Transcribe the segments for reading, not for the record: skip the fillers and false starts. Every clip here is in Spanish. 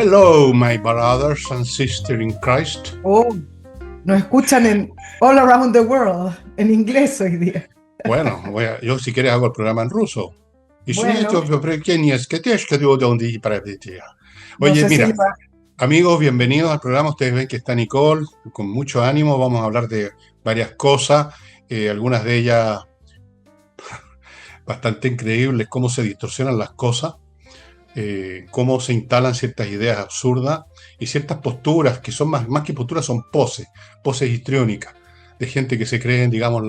Hello, my brothers and sisters in Christ. Oh, nos escuchan en all around the world, en inglés hoy día. Bueno, yo si quieres hago el programa en ruso. Bueno, no Oye, sé si mira, le va. amigos, bienvenidos al programa. Ustedes ven que está Nicole con mucho ánimo. Vamos a hablar de varias cosas, algunas de ellas bastante increíbles, cómo se distorsionan las cosas, cómo se instalan ciertas ideas absurdas y ciertas posturas que son más que posturas, son poses histriónicas de gente que se cree, digamos,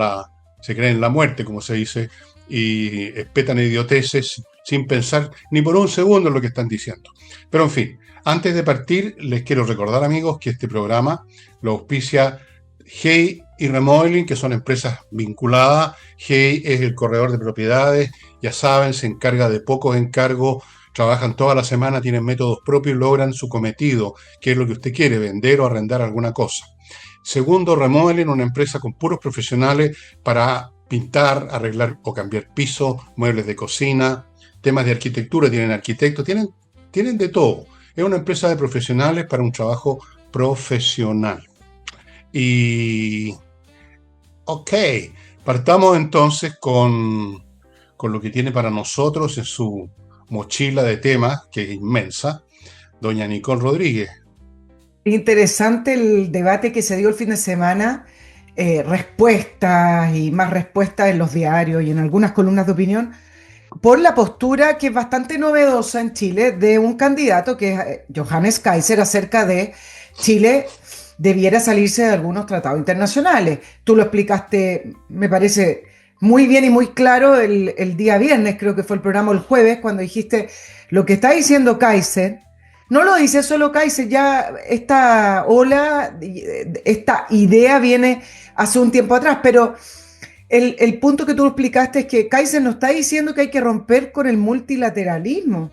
se cree en la muerte, como se dice, y espetan idioteces sin pensar ni por un segundo en lo que están diciendo. Pero en fin, antes de partir, les quiero recordar, amigos, que este programa lo auspicia Hey y Remodeling, que son empresas vinculadas. Hey es el corredor de propiedades, ya saben, se encarga de pocos encargos, trabajan toda la semana, tienen métodos propios y logran su cometido, que es lo que usted quiere, vender o arrendar alguna cosa. Segundo, Remodeling, una empresa con puros profesionales para pintar, arreglar o cambiar pisos, muebles de cocina, temas de arquitectura, tienen arquitectos, tienen de todo. Es una empresa de profesionales para un trabajo profesional. Y, ok, partamos entonces con lo que tiene para nosotros en su mochila de temas, que es inmensa, doña Nicole Rodríguez. Interesante el debate que se dio el fin de semana, respuestas y más respuestas en los diarios y en algunas columnas de opinión, por la postura que es bastante novedosa en Chile de un candidato que es Johannes Kaiser acerca de Chile debiera salirse de algunos tratados internacionales. Tú lo explicaste, me parece, muy bien y muy claro el día viernes, creo que fue el programa el jueves, cuando dijiste lo que está diciendo Kaiser. No lo dice solo Kaiser, ya esta ola, esta idea viene hace un tiempo atrás, pero el punto que tú explicaste es que Kaiser no está diciendo que hay que romper con el multilateralismo.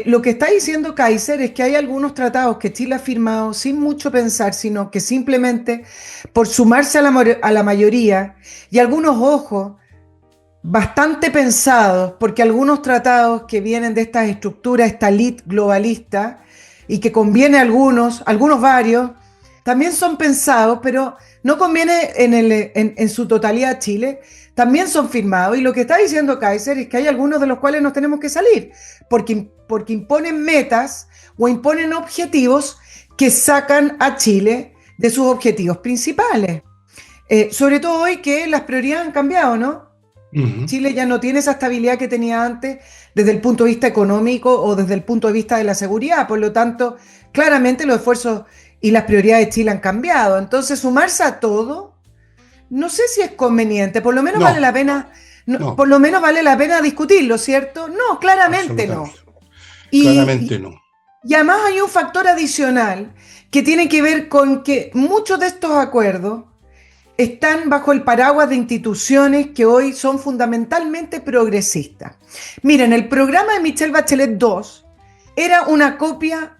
Lo que está diciendo Kaiser es que hay algunos tratados que Chile ha firmado sin mucho pensar, sino que simplemente por sumarse a la mayoría y algunos ojos bastante pensados, porque algunos tratados que vienen de estas estructuras, esta elite globalista, y que conviene a algunos varios, también son pensados, pero no conviene en su totalidad a Chile, también son firmados. Y lo que está diciendo Kaiser es que hay algunos de los cuales nos tenemos que salir, porque imponen metas o imponen objetivos que sacan a Chile de sus objetivos principales. Sobre todo hoy que las prioridades han cambiado, ¿no? Uh-huh. Chile ya no tiene esa estabilidad que tenía antes desde el punto de vista económico o desde el punto de vista de la seguridad. Por lo tanto, claramente los esfuerzos y las prioridades de Chile han cambiado. Entonces, sumarse a todo, no sé si es conveniente. Por lo menos vale la pena, No, por lo menos vale la pena discutirlo, ¿cierto? No, claramente no. Claramente no. Y además hay un factor adicional que tiene que ver con que muchos de estos acuerdos están bajo el paraguas de instituciones que hoy son fundamentalmente progresistas. Miren, el programa de Michelle Bachelet II era una copia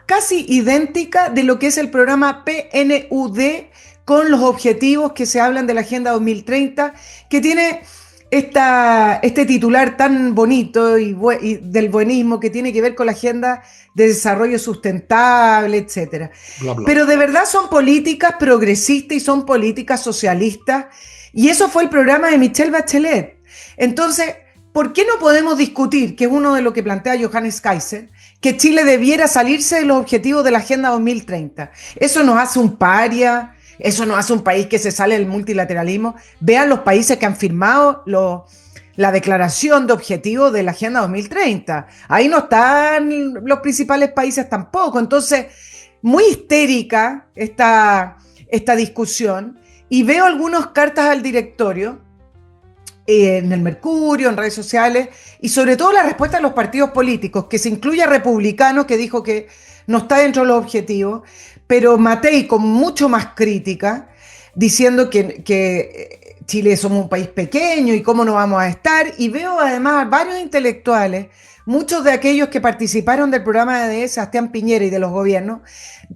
casi idéntica de lo que es el programa PNUD con los objetivos que se hablan de la Agenda 2030, que tiene este titular tan bonito y del buenismo que tiene que ver con la agenda de desarrollo sustentable, etcétera. Bla, bla, Pero bla. de verdad son políticas progresistas y son políticas socialistas, y eso fue el programa de Michelle Bachelet. Entonces, ¿por qué no podemos discutir, que es uno de lo que plantea Johannes Kaiser, que Chile debiera salirse de los objetivos de la Agenda 2030? Eso nos hace un paria. Eso no hace un país que se sale del multilateralismo. Vean los países que han firmado la declaración de objetivos de la Agenda 2030. Ahí no están los principales países tampoco. Entonces, muy histérica esta discusión. Y veo algunas cartas al directorio en el Mercurio, en redes sociales, y sobre todo la respuesta de los partidos políticos, que se incluye a Republicanos, que dijo que no está dentro de los objetivos, pero Matei con mucho más crítica, diciendo que Chile somos un país pequeño y cómo no vamos a estar. Y veo además varios intelectuales, muchos de aquellos que participaron del programa de Sebastián Piñera y de los gobiernos,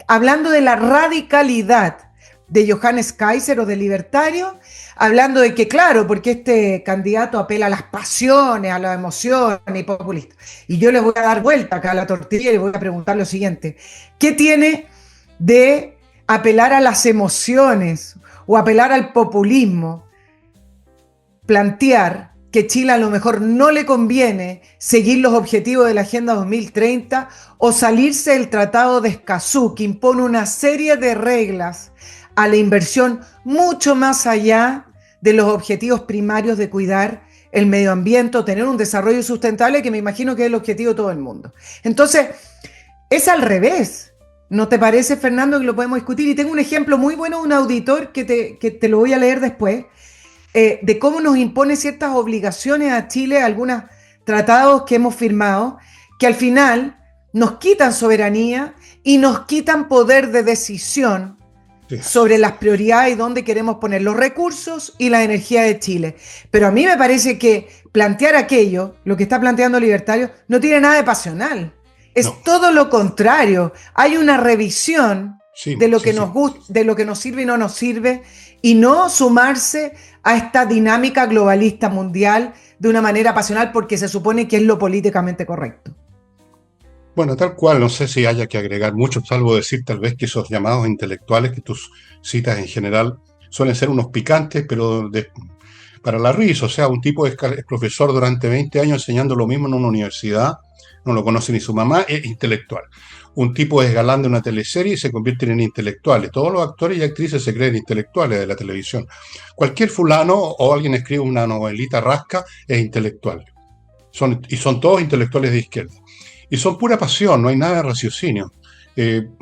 hablando de la radicalidad de Johannes Kaiser o de Libertario, hablando de que, claro, porque este candidato apela a las pasiones, a las emociones y populista. Y yo le voy a dar vuelta acá a la tortilla y voy a preguntar lo siguiente: ¿qué tiene de apelar a las emociones o apelar al populismo plantear que Chile a lo mejor no le conviene seguir los objetivos de la Agenda 2030 o salirse del Tratado de Escazú, que impone una serie de reglas a la inversión mucho más allá de los objetivos primarios de cuidar el medio ambiente o tener un desarrollo sustentable, que me imagino que es el objetivo de todo el mundo? Entonces, es al revés. ¿No te parece, Fernando, que lo podemos discutir? Y tengo un ejemplo muy bueno de un auditor que te lo voy a leer después, de cómo nos impone ciertas obligaciones a Chile, algunos tratados que hemos firmado, que al final nos quitan soberanía y nos quitan poder de decisión Sí. sobre las prioridades y dónde queremos poner los recursos y la energía de Chile. Pero a mí me parece que plantear aquello, lo que está planteando Libertario, no tiene nada de pasional. Es No, todo lo contrario. Hay una revisión sí, de lo sí, que nos sí. gusta, de lo que nos sirve y no nos sirve, y no sumarse a esta dinámica globalista mundial de una manera pasional porque se supone que es lo políticamente correcto. Bueno, tal cual, no sé si haya que agregar mucho, salvo decir tal vez que esos llamados intelectuales que tú citas en general suelen ser unos picantes, pero para la risa. O sea, un tipo es profesor durante 20 años enseñando lo mismo en una universidad, no lo conoce ni su mamá, es intelectual. Un tipo es galán de una teleserie y se convierten en intelectuales. Todos los actores y actrices se creen intelectuales de la televisión. Cualquier fulano o alguien escribe una novelita rasca es intelectual. Y son todos intelectuales de izquierda. Y son pura pasión, no hay nada de raciocinio.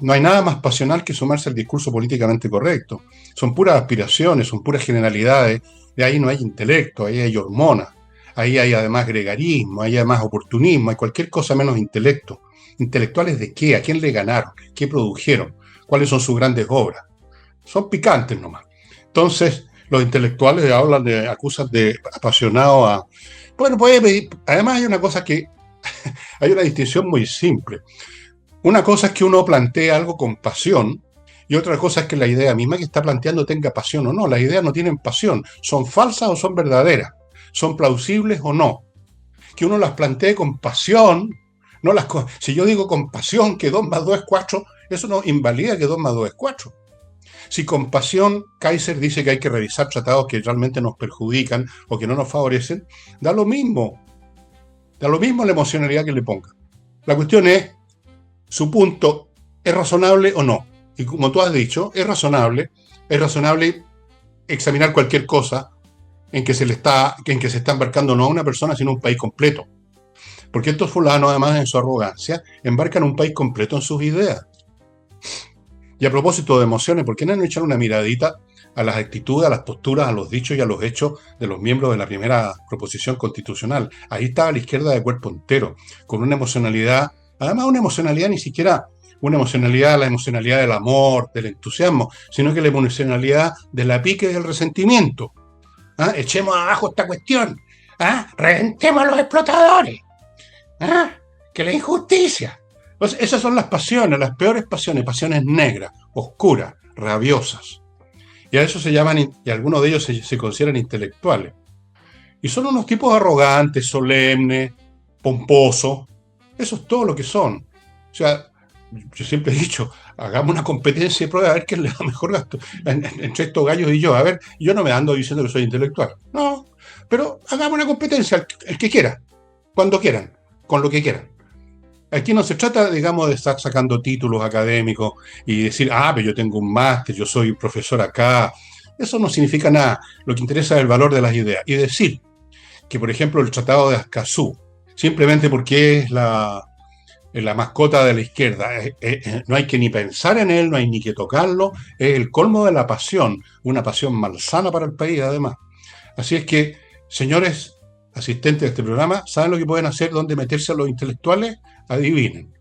No hay nada más pasional que sumarse al discurso políticamente correcto. Son puras aspiraciones, son puras generalidades. De ahí no hay intelecto, ahí hay hormonas. Ahí hay además gregarismo, ahí hay además oportunismo, hay cualquier cosa menos intelecto. ¿Intelectuales de qué? ¿A quién le ganaron? ¿Qué produjeron? ¿Cuáles son sus grandes obras? Son picantes nomás. Entonces, los intelectuales hablan acusan de apasionado a... Bueno, pues además hay una cosa que hay una distinción muy simple. Una cosa es que uno plantea algo con pasión y otra cosa es que la idea misma que está planteando tenga pasión o no. Las ideas no tienen pasión. ¿Son falsas o son verdaderas? ¿Son plausibles o no? Que uno las plantee con pasión. No si yo digo con pasión que 2 más 2 es 4, eso no invalida que 2 más 2 es 4. Si con pasión Kaiser dice que hay que revisar tratados que realmente nos perjudican o que no nos favorecen, da lo mismo. Da lo mismo la emocionalidad que le ponga. La cuestión es, su punto, ¿es razonable o no? Y como tú has dicho, es razonable examinar cualquier cosa en que se está embarcando no a una persona, sino a un país completo. Porque estos fulanos, además, en su arrogancia, embarcan un país completo en sus ideas. Y a propósito de emociones, ¿por qué no echar una miradita a las actitudes, a las posturas, a los dichos y a los hechos de los miembros de la primera proposición constitucional? Ahí estaba la izquierda de cuerpo entero, con una emocionalidad, además una emocionalidad ni siquiera una emocionalidad, la emocionalidad del amor, del entusiasmo, sino que la emocionalidad de la pique y del resentimiento. ¿Ah? Echemos abajo esta cuestión, ¿ah? Reventemos a los explotadores, ¿ah? Que la injusticia. Pues esas son las pasiones, las peores pasiones, pasiones negras, oscuras, rabiosas. Y a eso se llaman, y algunos de ellos se consideran intelectuales. Y son unos tipos arrogantes, solemnes, pomposos. Eso es todo lo que son. O sea, yo siempre he dicho, hagamos una competencia y prueba a ver quién le da mejor gasto entre estos gallos y yo. A ver, yo no me ando diciendo que soy intelectual. No, pero hagamos una competencia, el que quiera, cuando quieran, con lo que quieran. Aquí no se trata, digamos, de estar sacando títulos académicos y decir, pero yo tengo un máster, yo soy profesor acá. Eso no significa nada. Lo que interesa es el valor de las ideas. Y decir que, por ejemplo, el Tratado de Escazú, simplemente porque es la mascota de la izquierda, no hay que ni pensar en él, no hay ni que tocarlo, es el colmo de la pasión, una pasión malsana para el país, además. Así es que, señores asistentes de este programa, ¿saben lo que pueden hacer? ¿Dónde meterse a los intelectuales? Adivinen.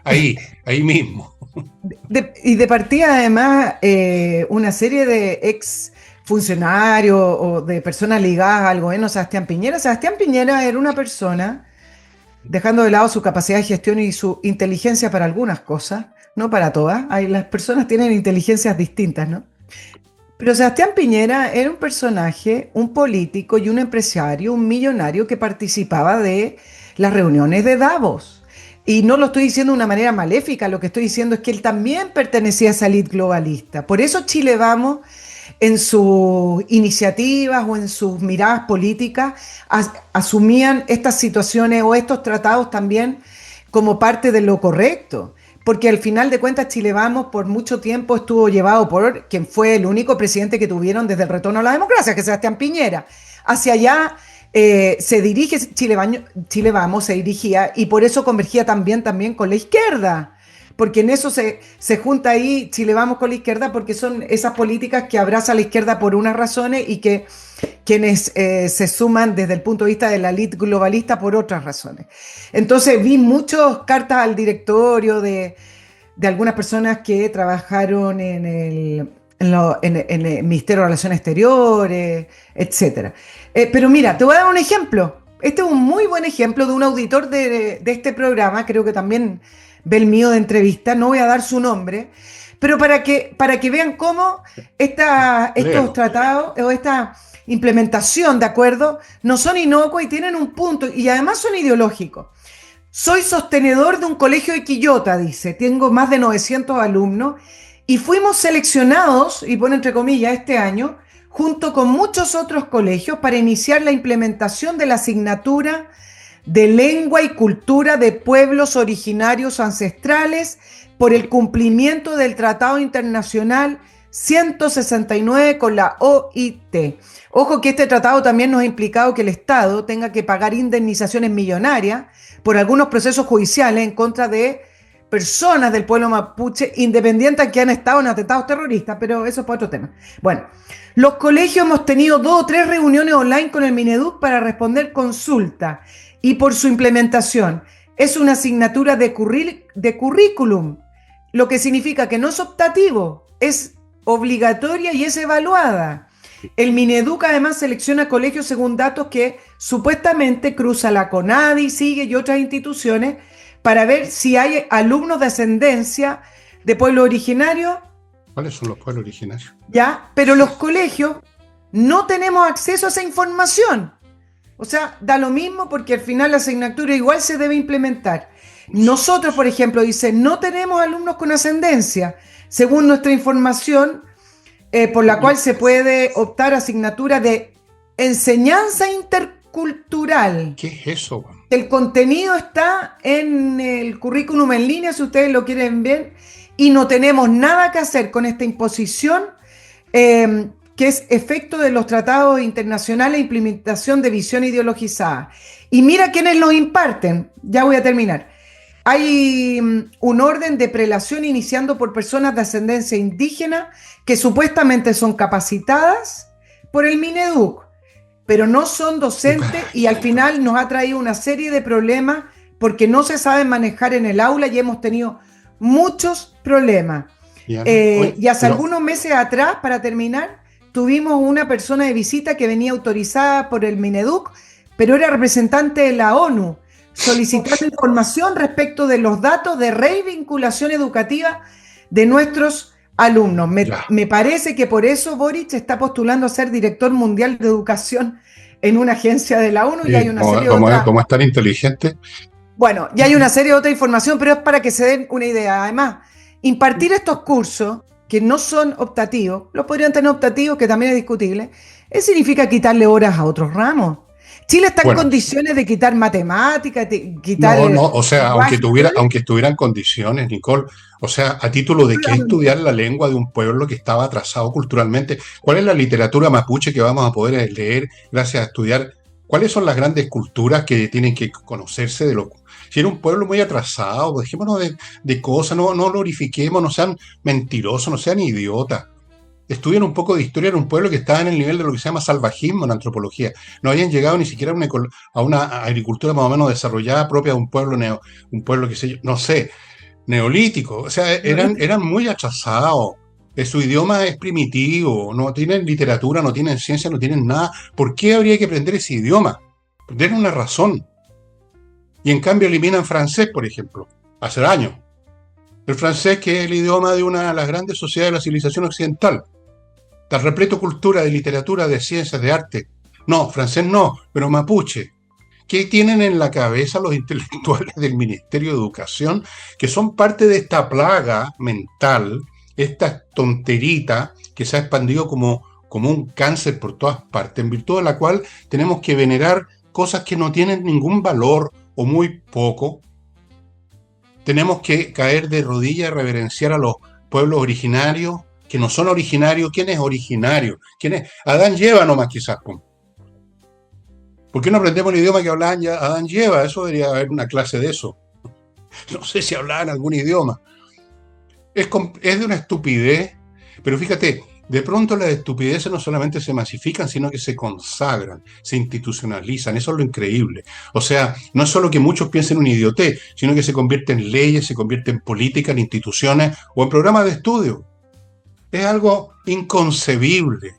Ahí mismo. Y de partida, además, una serie de ex funcionarios o de personas ligadas al gobierno de Sebastián Piñera. Sebastián Piñera era una persona, dejando de lado su capacidad de gestión y su inteligencia para algunas cosas, no para todas. Las personas tienen inteligencias distintas, ¿no? Pero Sebastián Piñera era un personaje, un político y un empresario, un millonario que participaba de las reuniones de Davos. Y no lo estoy diciendo de una manera maléfica, lo que estoy diciendo es que él también pertenecía a esa elite globalista. Por eso Chile Vamos, en sus iniciativas o en sus miradas políticas, asumían estas situaciones o estos tratados también como parte de lo correcto. Porque al final de cuentas Chile Vamos por mucho tiempo estuvo llevado por quien fue el único presidente que tuvieron desde el retorno a la democracia, que es Sebastián Piñera. Hacia allá se dirige Chile Vamos, se dirigía y por eso convergía también con la izquierda. Porque en eso se junta ahí Chile Vamos con la izquierda, porque son esas políticas que abraza la izquierda por unas razones y que quienes se suman desde el punto de vista de la elite globalista por otras razones. Entonces vi muchas cartas al directorio de algunas personas que trabajaron en el Ministerio de Relaciones Exteriores, etcétera. Pero mira, te voy a dar un ejemplo. Este es un muy buen ejemplo de un auditor de este programa, creo que también ve el mío de entrevista, no voy a dar su nombre, pero para que vean cómo estos tratados o esta implementación de acuerdo no son inocuos y tienen un punto y además son ideológicos. Soy sostenedor de un colegio de Quillota, dice, tengo más de 900 alumnos y fuimos seleccionados, y pone entre comillas, este año, junto con muchos otros colegios para iniciar la implementación de la asignatura de lengua y cultura de pueblos originarios ancestrales por el cumplimiento del Tratado Internacional 169 con la OIT. Ojo que este tratado también nos ha implicado que el Estado tenga que pagar indemnizaciones millonarias por algunos procesos judiciales en contra de personas del pueblo mapuche, independientes que han estado en atentados terroristas, pero eso es para otro tema. Bueno, los colegios hemos tenido 2 o 3 reuniones online con el Mineduc para responder consultas y por su implementación. Es una asignatura de currículum, lo que significa que no es optativo, es obligatoria y es evaluada. El Mineduc además selecciona colegios según datos que supuestamente cruza la CONADI, SIGUE y otras instituciones para ver si hay alumnos de ascendencia de pueblos originarios. ¿Cuáles son los pueblos originarios? Ya, pero los colegios no tenemos acceso a esa información. O sea, da lo mismo porque al final la asignatura igual se debe implementar. Nosotros, por ejemplo, dice, no tenemos alumnos con ascendencia, según nuestra información, por la cual se puede optar a asignatura de enseñanza intercultural. ¿Qué es eso? El contenido está en el currículum en línea, si ustedes lo quieren ver, y no tenemos nada que hacer con esta imposición, que es efecto de los tratados internacionales e implementación de visión ideologizada. Y mira quiénes los imparten, ya voy a terminar. Hay un orden de prelación iniciando por personas de ascendencia indígena que supuestamente son capacitadas por el Mineduc, pero no son docentes y al final nos ha traído una serie de problemas porque no se saben manejar en el aula y hemos tenido muchos problemas. Y hace algunos meses atrás, para terminar, tuvimos una persona de visita que venía autorizada por el Mineduc, pero era representante de la ONU, solicitando información respecto de los datos de revinculación educativa de nuestros alumnos. Me parece que por eso Boric está postulando a ser director mundial de educación en una agencia de la ONU y hay una serie de otras... ¿Cómo es tan inteligente? Bueno, ya hay una serie de otra información, pero es para que se den una idea. Además, impartir estos cursos que no son optativos, los podrían tener optativos, que también es discutible, eso significa quitarle horas a otros ramos. Chile está en condiciones de quitar matemáticas, quitar... o sea, aunque estuvieran condiciones, Nicole, o sea, a título de qué estudiar la lengua de un pueblo que estaba atrasado culturalmente, ¿cuál es la literatura mapuche que vamos a poder leer gracias a estudiar? ¿Cuáles son las grandes culturas que tienen que conocerse de lo... Si era un pueblo muy atrasado, dejémonos de cosas, no glorifiquemos, no sean mentirosos, no sean idiotas. Estudien un poco de historia de un pueblo que estaba en el nivel de lo que se llama salvajismo en antropología. No habían llegado ni siquiera a una agricultura más o menos desarrollada propia de un pueblo que sé yo, no sé, neolítico. O sea, eran muy atrasados. Su idioma es primitivo, no tienen literatura, no tienen ciencia, no tienen nada. ¿Por qué habría que aprender ese idioma? Den una razón. Y en cambio eliminan francés, por ejemplo, hace años. El francés, que es el idioma de una de las grandes sociedades de la civilización occidental. Está repleto de cultura, de literatura, de ciencias, de arte. No, francés no, pero mapuche. ¿Qué tienen en la cabeza los intelectuales del Ministerio de Educación que son parte de esta plaga mental, esta tonterita que se ha expandido como un cáncer por todas partes, en virtud de la cual tenemos que venerar cosas que no tienen ningún valor o muy poco? Tenemos que caer de rodillas y reverenciar a los pueblos originarios, que no son originarios. ¿Quién es originario? ¿Quién es? Adán y Eva nomás quizás. ¿Por qué no aprendemos el idioma que hablaban ya Adán y Eva? Eso debería haber una clase de eso. No sé si hablaban algún idioma. Es de una estupidez, pero fíjate, de pronto las estupideces no solamente se masifican, sino que se consagran, se institucionalizan. Eso es lo increíble. O sea, no es solo que muchos piensen una idiotez, sino que se convierte en leyes, se convierte en política, en instituciones o en programas de estudio. Es algo inconcebible.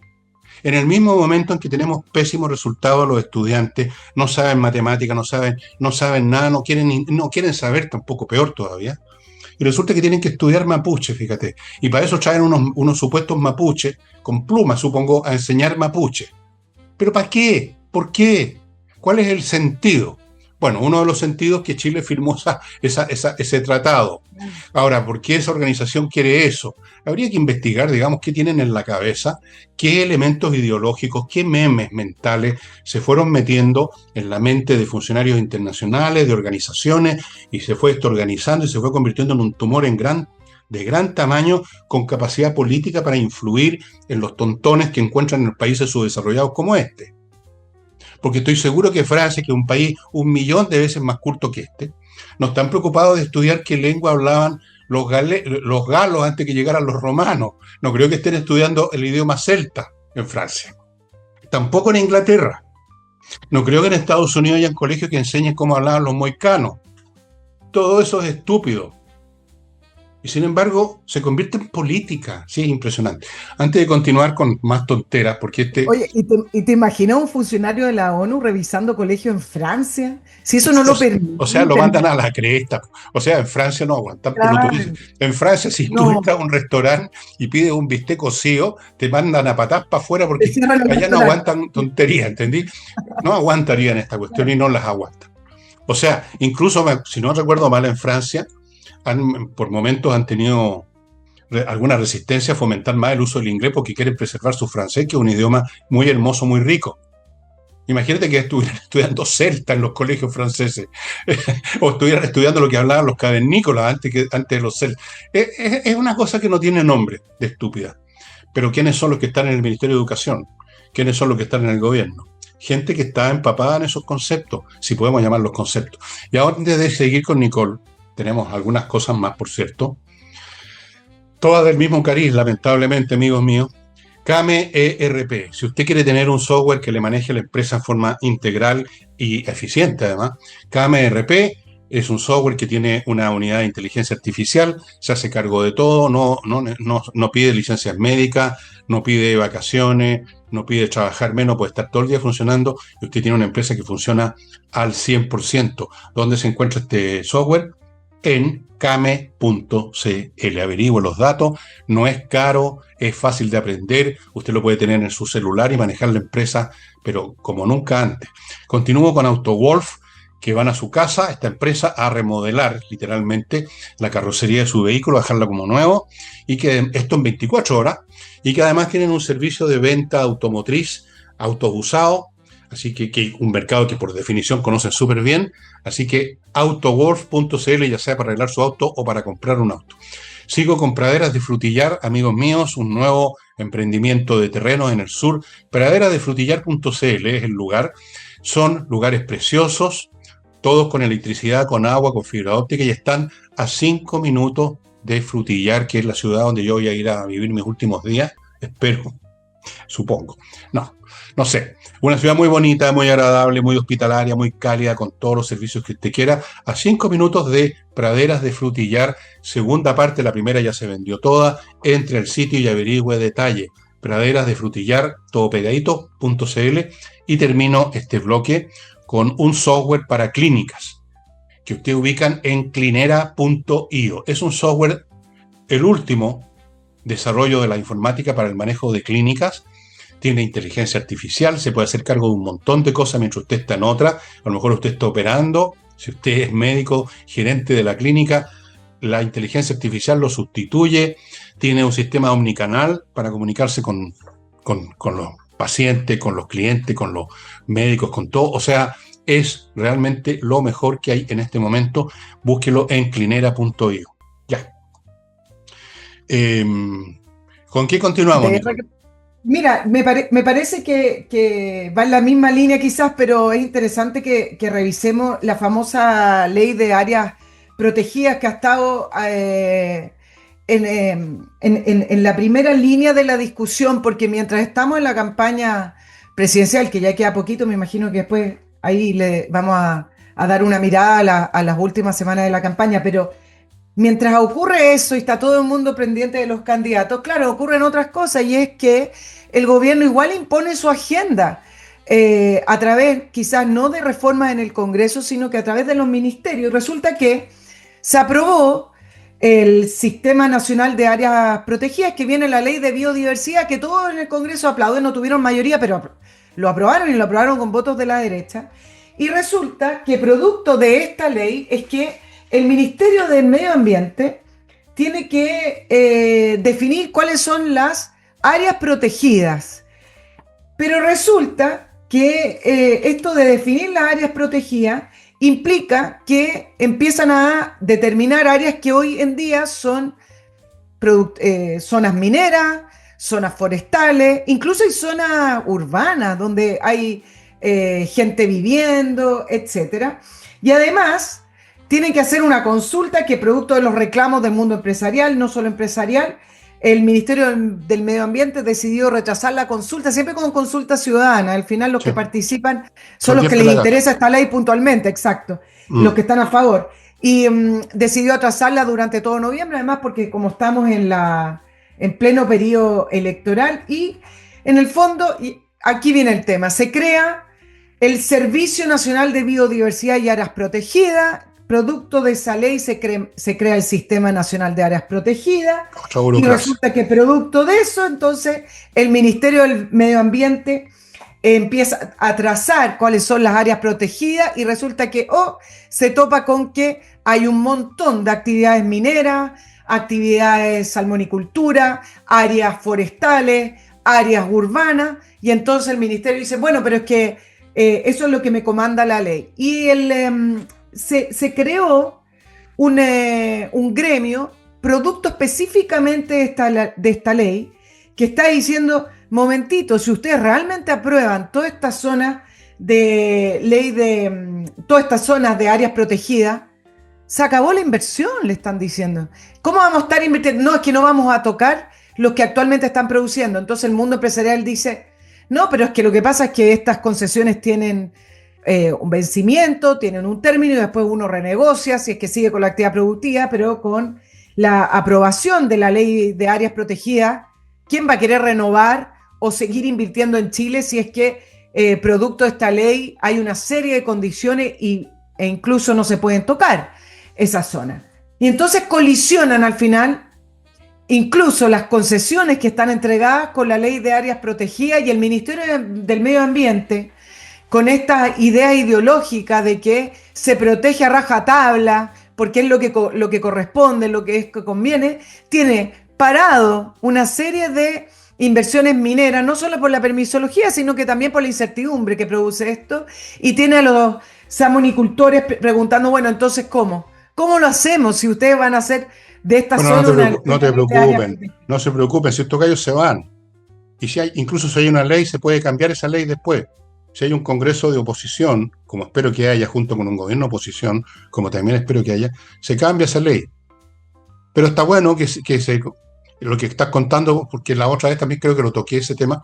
En el mismo momento en que tenemos pésimos resultados, los estudiantes no saben matemáticas, no saben nada, no quieren saber tampoco, peor todavía. Y resulta que tienen que estudiar mapuche, fíjate. Y para eso traen unos supuestos mapuches, con plumas, supongo, a enseñar mapuche. ¿Pero para qué? ¿Por qué? ¿Cuál es el sentido? Bueno, uno de los sentidos que Chile firmó ese tratado. Ahora, ¿por qué esa organización quiere eso? Habría que investigar, digamos, qué tienen en la cabeza, qué elementos ideológicos, qué memes mentales se fueron metiendo en la mente de funcionarios internacionales, de organizaciones, y se fue esto organizando y se fue convirtiendo en un tumor de gran tamaño, con capacidad política para influir en los tontones que encuentran en los países subdesarrollados como este. Porque estoy seguro que Francia, que es un país 1.000.000 de veces más culto que este, no están preocupados de estudiar qué lengua hablaban los galos antes que llegaran los romanos. No creo que estén estudiando el idioma celta en Francia. Tampoco en Inglaterra. No creo que en Estados Unidos hayan colegios que enseñen cómo hablaban los moicanos. Todo eso es estúpido. Y sin embargo, se convierte en política. Sí, es impresionante. Antes de continuar con más tonteras, porque Oye, ¿y te imaginas un funcionario de la ONU revisando colegios en Francia? Si eso no lo permite. O sea, lo mandan a la cresta. O sea, en Francia no aguantan. Claro, En Francia, si tú no, entras a un restaurante y pides un bistec cocido, te mandan a patas para afuera te porque cierran el allá no restaurante. aguantan tonterías, ¿entendí? No aguantarían esta cuestión y no las aguantan. O sea, incluso, si no recuerdo mal, en Francia, por momentos han tenido alguna resistencia a fomentar más el uso del inglés porque quieren preservar su francés, que es un idioma muy hermoso, muy rico. Imagínate que estuvieran estudiando celta en los colegios franceses o estuvieran estudiando lo que hablaban los cavernícolas antes de los celtas. Es una cosa que no tiene nombre de estúpida. Pero ¿quiénes son los que están en el Ministerio de Educación? ¿Quiénes son los que están en el gobierno? Gente que está empapada en esos conceptos, si podemos llamarlos conceptos. Y ahora, antes de seguir con Nicole, tenemos algunas cosas más, por cierto. Todas del mismo cariz, lamentablemente, amigos míos. Kame ERP. Si usted quiere tener un software que le maneje la empresa en forma integral y eficiente, además, Kame ERP es un software que tiene una unidad de inteligencia artificial, se hace cargo de todo, no pide licencias médicas, no pide vacaciones, no pide trabajar menos, puede estar todo el día funcionando y usted tiene una empresa que funciona al 100%. ¿Dónde se encuentra este software? En kame.cl. Averigüe los datos, no es caro, es fácil de aprender, usted lo puede tener en su celular y manejar la empresa, pero como nunca antes. Continúo con AutoWolf, que van a su casa, esta empresa, a remodelar literalmente la carrocería de su vehículo, a dejarla como nuevo, y que esto en 24 horas, y que además tienen un servicio de venta automotriz, autos usados, así que un mercado que por definición conocen súper bien, así que autowolf.cl, ya sea para arreglar su auto o para comprar un auto. Sigo con Praderas de Frutillar, amigos míos, un nuevo emprendimiento de terrenos en el sur. Praderasdefrutillar.cl es el lugar. Son lugares preciosos, todos con electricidad, con agua, con fibra óptica, y están a 5 minutos de Frutillar, que es la ciudad donde yo voy a ir a vivir mis últimos días, espero, supongo. No sé, una ciudad muy bonita, muy agradable, muy hospitalaria, muy cálida, con todos los servicios que usted quiera, a 5 minutos de Praderas de Frutillar, segunda parte, la primera ya se vendió toda, entre al sitio y averigüe detalle, Praderas de Frutillar, todo pegadito.cl, y termino este bloque con un software para clínicas, que ustedes ubican en clinera.io. Es un software, el último, desarrollo de la informática para el manejo de clínicas, tiene inteligencia artificial, se puede hacer cargo de un montón de cosas mientras usted está en otra. A lo mejor usted está operando, si usted es médico, gerente de la clínica, la inteligencia artificial lo sustituye, tiene un sistema omnicanal para comunicarse con los pacientes, con los clientes, con los médicos, con todo. O sea, es realmente lo mejor que hay en este momento. Búsquelo en clinera.io. Ya. ¿Con qué continuamos, De Nicole? Mira, me parece que va en la misma línea quizás, pero es interesante que revisemos la famosa ley de áreas protegidas que ha estado en la primera línea de la discusión, porque mientras estamos en la campaña presidencial, que ya queda poquito, me imagino que después ahí le vamos a dar una mirada a las últimas semanas de la campaña, pero mientras ocurre eso y está todo el mundo pendiente de los candidatos, claro, ocurren otras cosas y es que el gobierno igual impone su agenda a través quizás no de reformas en el Congreso, sino que a través de los ministerios. Resulta que se aprobó el Sistema Nacional de Áreas Protegidas, que viene la ley de biodiversidad, que todos en el Congreso aplauden, no tuvieron mayoría, pero lo aprobaron y lo aprobaron con votos de la derecha. Y resulta que producto de esta ley es que el Ministerio del Medio Ambiente tiene que definir cuáles son las áreas protegidas. Pero resulta que esto de definir las áreas protegidas implica que empiezan a determinar áreas que hoy en día son zonas mineras, zonas forestales, incluso hay zonas urbanas donde hay gente viviendo, etcétera. Y además tienen que hacer una consulta que producto de los reclamos del mundo empresarial, no solo empresarial, el Ministerio del Medio Ambiente decidió rechazar la consulta, siempre con consulta ciudadana. Al final los Sí, que participan son son los 10 que les pelagatos. interesa esta ley puntualmente, exacto, los Mm. que están a favor. Y decidió atrasarla durante todo noviembre, además porque como estamos en pleno periodo electoral y en el fondo, y aquí viene el tema, se crea el Servicio Nacional de Biodiversidad y Áreas Protegidas. Producto de esa ley se crea el Sistema Nacional de Áreas Protegidas Otra y burocracia. resulta que producto de eso, entonces el Ministerio del Medio Ambiente empieza a trazar cuáles son las áreas protegidas y resulta que se topa con que hay un montón de actividades mineras, actividades salmonicultura, áreas forestales, áreas urbanas y entonces el Ministerio dice, bueno, pero es que eso es lo que me comanda la ley. Y se creó un gremio producto específicamente de esta ley que está diciendo, momentito, si ustedes realmente aprueban toda esta zona de ley todas estas zonas de áreas protegidas, se acabó la inversión, le están diciendo. ¿Cómo vamos a estar invirtiendo? No, es que no vamos a tocar los que actualmente están produciendo. Entonces el mundo empresarial dice, no, pero es que lo que pasa es que estas concesiones tienen un vencimiento, tienen un término y después uno renegocia si es que sigue con la actividad productiva, pero con la aprobación de la ley de áreas protegidas, ¿quién va a querer renovar o seguir invirtiendo en Chile si es que producto de esta ley hay una serie de condiciones e incluso no se pueden tocar esas zonas? Y entonces colisionan al final incluso las concesiones que están entregadas con la ley de áreas protegidas y el Ministerio del Medio Ambiente con esta idea ideológica de que se protege a rajatabla, porque es lo que corresponde, lo que conviene, tiene parado una serie de inversiones mineras, no solo por la permisología, sino que también por la incertidumbre que produce esto, y tiene a los salmonicultores preguntando, bueno, entonces, ¿cómo? ¿Cómo lo hacemos si ustedes van a hacer de esta Bueno, zona una no te de área preocupen, protegida? no se preocupen, si estos gallos se van. Y si hay, incluso si hay una ley, se puede cambiar esa ley después. Si hay un congreso de oposición, como espero que haya, junto con un gobierno de oposición, como también espero que haya, se cambia esa ley. Pero está bueno lo que estás contando, porque la otra vez también creo que lo toqué ese tema,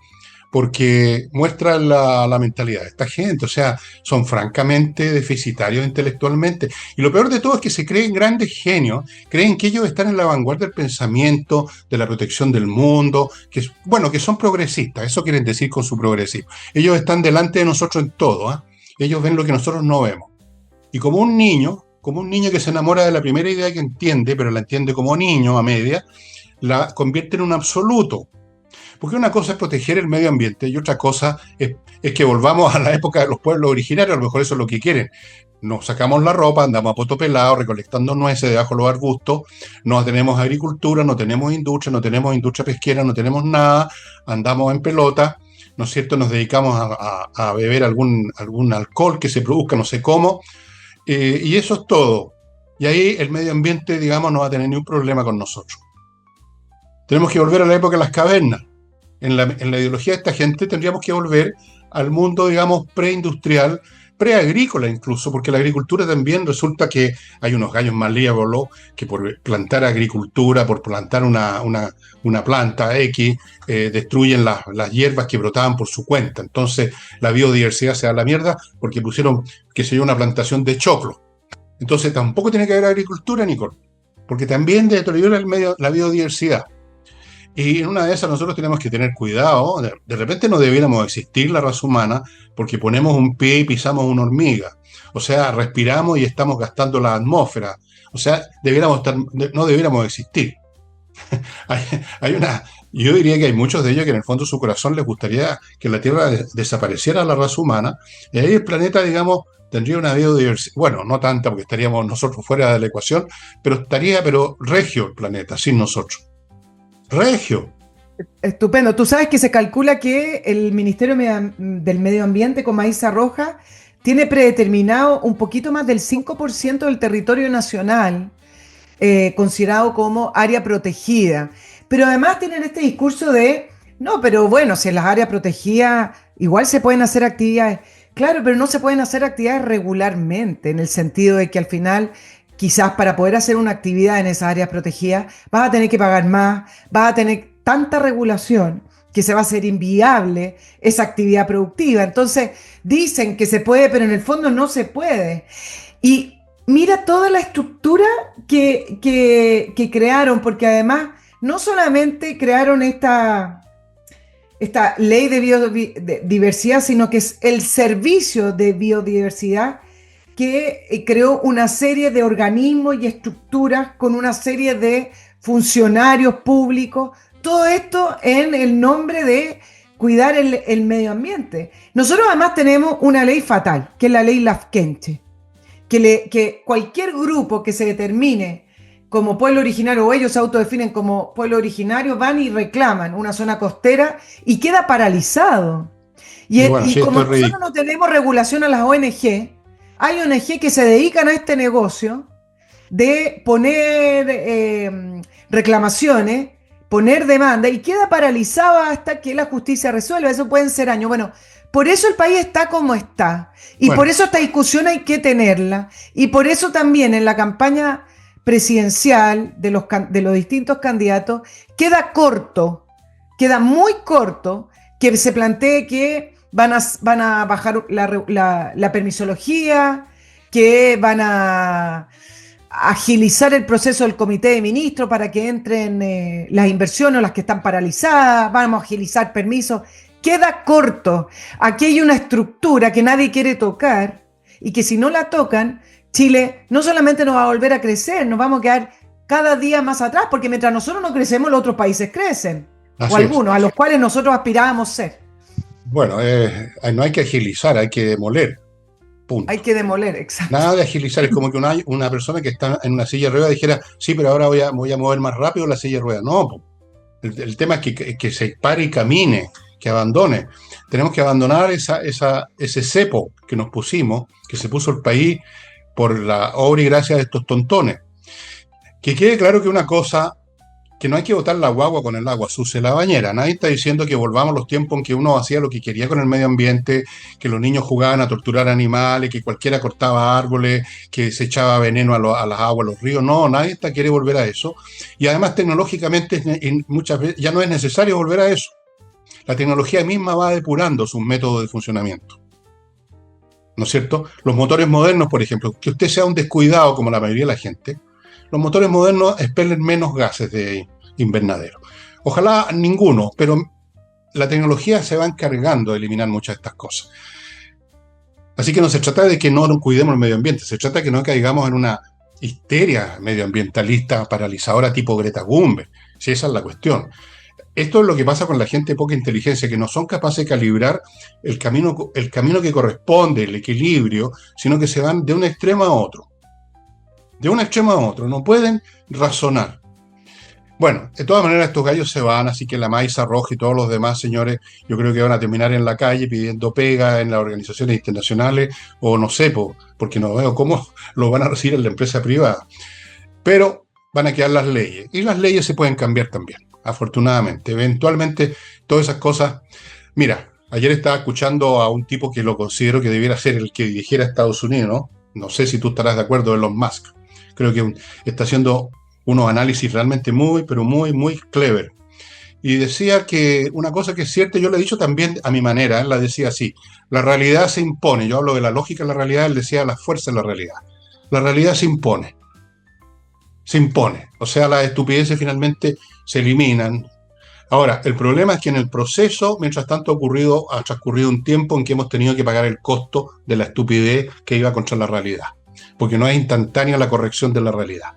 porque muestra la mentalidad de esta gente, o sea, son francamente deficitarios intelectualmente. Y lo peor de todo es que se creen grandes genios, creen que ellos están en la vanguardia del pensamiento, de la protección del mundo, bueno, que son progresistas, eso quieren decir con su progresismo. Ellos están delante de nosotros en todo, ¿eh? Ellos ven lo que nosotros no vemos. Y como un niño que se enamora de la primera idea que entiende, pero la entiende como niño a media, la convierte en un absoluto. Porque una cosa es proteger el medio ambiente y otra cosa es que volvamos a la época de los pueblos originarios, a lo mejor eso es lo que quieren. Nos sacamos la ropa, andamos a poto pelado, recolectando nueces debajo de los arbustos, no tenemos agricultura, no tenemos industria pesquera, no tenemos nada, andamos en pelota, ¿no es cierto? Nos dedicamos a beber algún alcohol que se produzca, no sé cómo, y eso es todo. Y ahí el medio ambiente, digamos, no va a tener ningún problema con nosotros. Tenemos que volver a la época de las cavernas. En la ideología de esta gente tendríamos que volver al mundo, digamos, preindustrial, preagrícola incluso, porque la agricultura también resulta que hay unos gallos malévolos que por plantar agricultura, por plantar una planta X, destruyen las hierbas que brotaban por su cuenta. Entonces la biodiversidad se da a la mierda porque pusieron, qué sé yo, una plantación de choclo. Entonces tampoco tiene que haber agricultura, Nicole, porque también deteriora la biodiversidad. Y en una de esas nosotros tenemos que tener cuidado. De repente no debiéramos existir la raza humana porque ponemos un pie y pisamos una hormiga. O sea, respiramos y estamos gastando la atmósfera. O sea, no debiéramos existir. hay, yo diría que hay muchos de ellos que en el fondo de su corazón les gustaría que la Tierra desapareciera la raza humana. Y ahí el planeta, digamos, tendría una biodiversidad. Bueno, no tanta porque estaríamos nosotros fuera de la ecuación, pero regio el planeta, sin nosotros. Regio. Estupendo. Tú sabes que se calcula que el Ministerio del Medio Ambiente con Maíza Roja tiene predeterminado un poquito más del 5% del territorio nacional considerado como área protegida. Pero además tienen este discurso de, no, pero bueno, si en las áreas protegidas igual se pueden hacer actividades. Claro, pero no se pueden hacer actividades regularmente, en el sentido de que al final quizás para poder hacer una actividad en esas áreas protegidas vas a tener que pagar más, vas a tener tanta regulación que se va a hacer inviable esa actividad productiva. Entonces dicen que se puede, pero en el fondo no se puede. Y mira toda la estructura que crearon, porque además no solamente crearon esta ley de biodiversidad, sino que es el servicio de biodiversidad que creó una serie de organismos y estructuras con una serie de funcionarios públicos, todo esto en el nombre de cuidar el medio ambiente. Nosotros además tenemos una ley fatal, que es la ley Lafkenche, que cualquier grupo que se determine como pueblo originario o ellos se autodefinen como pueblo originario van y reclaman una zona costera y queda paralizado. Y bueno, sí, como nosotros no tenemos regulación a las ONG, hay ONG que se dedican a este negocio de poner reclamaciones, poner demanda y queda paralizado hasta que la justicia resuelva. Eso pueden ser años. Bueno, por eso el país está como está. Y por eso esta discusión hay que tenerla. Y por eso también en la campaña presidencial de los distintos candidatos queda muy corto que se plantee que van a bajar la permisología, que van a agilizar el proceso del comité de ministros para que entren las inversiones o las que están paralizadas, vamos a agilizar permisos. Queda corto. Aquí hay una estructura que nadie quiere tocar y que si no la tocan, Chile no solamente no va a volver a crecer, nos vamos a quedar cada día más atrás, porque mientras nosotros no crecemos, los otros países crecen. Así o algunos, a los cuales nosotros aspirábamos ser. Bueno, no hay que agilizar, hay que demoler. Punto. Hay que demoler, exacto. Nada de agilizar, es como que una persona que está en una silla de ruedas dijera, sí, pero ahora voy a mover más rápido la silla de ruedas. No, el tema es que se pare y camine, que abandone. Tenemos que abandonar ese cepo que nos pusimos, que se puso el país por la obra y gracia de estos tontones. Que quede claro que una cosa, que no hay que botar la guagua con el agua sucia la bañera. Nadie está diciendo que volvamos a los tiempos en que uno hacía lo que quería con el medio ambiente, que los niños jugaban a torturar animales, que cualquiera cortaba árboles, que se echaba veneno a las aguas, a los ríos. No, nadie quiere volver a eso. Y además tecnológicamente muchas veces ya no es necesario volver a eso. La tecnología misma va depurando sus métodos de funcionamiento. ¿No es cierto? Los motores modernos, por ejemplo, que usted sea un descuidado como la mayoría de la gente, los motores modernos expelen menos gases de invernadero. Ojalá ninguno, pero la tecnología se va encargando de eliminar muchas de estas cosas. Así que no se trata de que no cuidemos el medio ambiente, se trata de que no caigamos en una histeria medioambientalista paralizadora tipo Greta Thunberg. Si esa es la cuestión. Esto es lo que pasa con la gente de poca inteligencia, que no son capaces de calibrar el camino que corresponde, el equilibrio, sino que se van de un extremo a otro. De un extremo a otro. No pueden razonar. Bueno, de todas maneras estos gallos se van, así que la Maiza Roja y todos los demás señores, yo creo que van a terminar en la calle pidiendo pega en las organizaciones internacionales, o no sé, porque no veo cómo lo van a recibir en la empresa privada. Pero van a quedar las leyes, y las leyes se pueden cambiar también, afortunadamente. Eventualmente, todas esas cosas... Mira, ayer estaba escuchando a un tipo que lo considero que debiera ser el que dirigiera Estados Unidos, ¿no? No sé si tú estarás de acuerdo, Elon Musk. Creo que está haciendo unos análisis realmente muy, pero muy, muy clever. Y decía que una cosa que es cierta, yo le he dicho también a mi manera, él la decía así: la realidad se impone. Yo hablo de la lógica de la realidad, él decía la fuerza de la realidad. La realidad se impone. Se impone. O sea, las estupideces finalmente se eliminan. Ahora, el problema es que en el proceso, mientras tanto, ha transcurrido un tiempo en que hemos tenido que pagar el costo de la estupidez que iba contra la realidad. Porque no es instantánea la corrección de la realidad.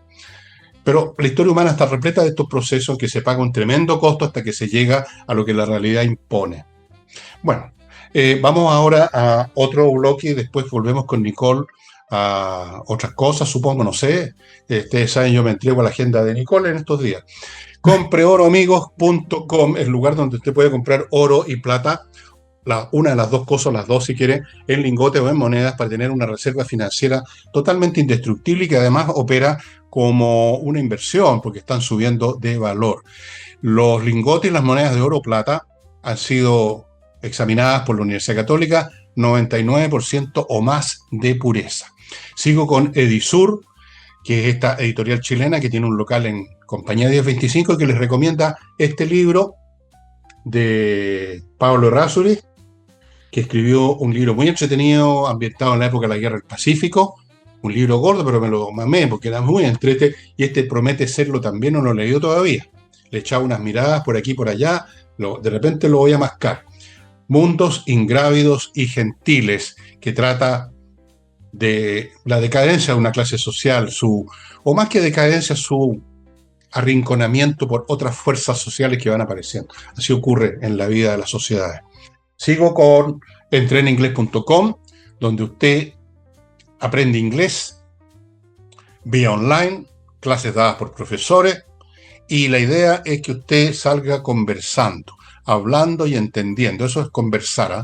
Pero la historia humana está repleta de estos procesos en que se paga un tremendo costo hasta que se llega a lo que la realidad impone. Bueno, vamos ahora a otro bloque y después volvemos con Nicole a otras cosas, supongo, no sé. Ustedes saben, yo me entrego a la agenda de Nicole en estos días. Compreoroamigos.com, el lugar donde usted puede comprar oro y plata, una de las dos cosas, las dos si quiere, en lingotes o en monedas, para tener una reserva financiera totalmente indestructible y que además opera como una inversión porque están subiendo de valor. Los lingotes y las monedas de oro o plata han sido examinadas por la Universidad Católica, 99% o más de pureza. Sigo con Edisur, que es esta editorial chilena que tiene un local en Compañía 1025 y que les recomienda este libro de Pablo Errázuriz, que escribió un libro muy entretenido, ambientado en la época de la Guerra del Pacífico, un libro gordo, pero me lo mamé porque era muy entretenido, y este promete serlo también, no lo he leído todavía. Le he echado unas miradas por aquí y por allá, de repente lo voy a mascar. Mundos ingrávidos y gentiles, que trata de la decadencia de una clase social, o más que decadencia, su arrinconamiento por otras fuerzas sociales que van apareciendo. Así ocurre en la vida de las sociedades. Sigo con entreninglés.com, donde usted aprende inglés vía online, clases dadas por profesores, y la idea es que usted salga conversando, hablando y entendiendo. Eso es conversar, ¿eh?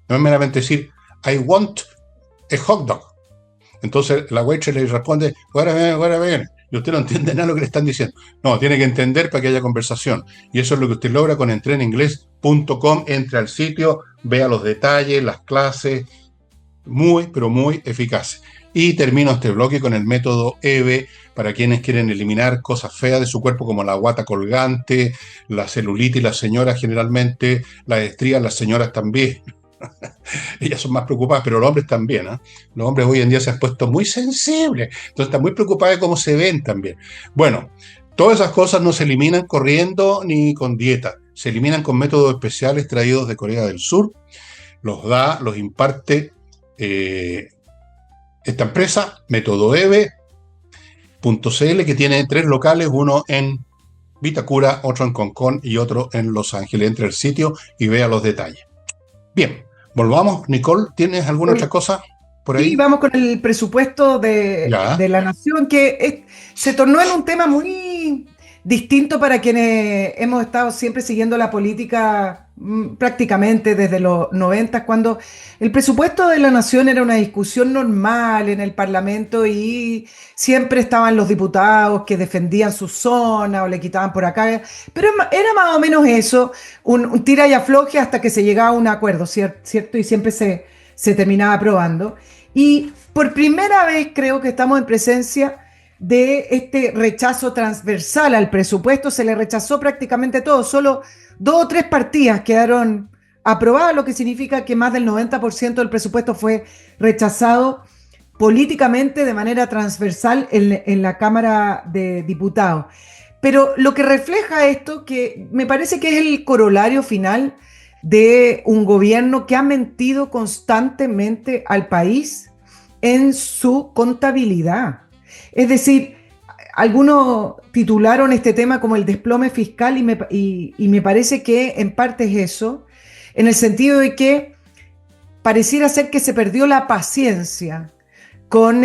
No es meramente decir, I want a hot dog. Entonces la waitress le responde, wait, y usted no entiende nada de lo que le están diciendo. No, tiene que entender para que haya conversación. Y eso es lo que usted logra con entreninglés.com. Entre al sitio, vea los detalles, las clases, muy, pero muy eficaces. Y termino este bloque con el método EVE para quienes quieren eliminar cosas feas de su cuerpo como la guata colgante, la celulitis, las señoras generalmente, las estrías, las señoras también. Ellas son más preocupadas, pero los hombres también, ¿eh? Los hombres hoy en día se han puesto muy sensibles, entonces están muy preocupados de cómo se ven también. Bueno, todas esas cosas no se eliminan corriendo ni con dieta, se eliminan con métodos especiales traídos de Corea del Sur. Los imparte esta empresa, métodoeve.cl, que tiene 3 locales, uno en Vitacura, otro en Concón y otro en Los Ángeles. Entre el sitio y vea los detalles. Bien, volvamos. Nicole, ¿tienes alguna otra cosa por ahí? Sí, vamos con el presupuesto de la nación, que se tornó en un tema muy distinto para quienes hemos estado siempre siguiendo la política prácticamente desde los 90, cuando el presupuesto de la nación era una discusión normal en el Parlamento y siempre estaban los diputados que defendían su zona o le quitaban por acá, pero era más o menos eso, un tira y afloje hasta que se llegaba a un acuerdo, ¿cierto? Y siempre se terminaba aprobando. Y por primera vez creo que estamos en presencia de este rechazo transversal al presupuesto. Se le rechazó prácticamente todo, solo 2 o 3 partidas quedaron aprobadas, lo que significa que más del 90% del presupuesto fue rechazado políticamente de manera transversal en la Cámara de Diputados. Pero lo que refleja esto, que me parece que es el corolario final de un gobierno que ha mentido constantemente al país en su contabilidad. Es decir, algunos titularon este tema como el desplome fiscal y me parece que en parte es eso, en el sentido de que pareciera ser que se perdió la paciencia con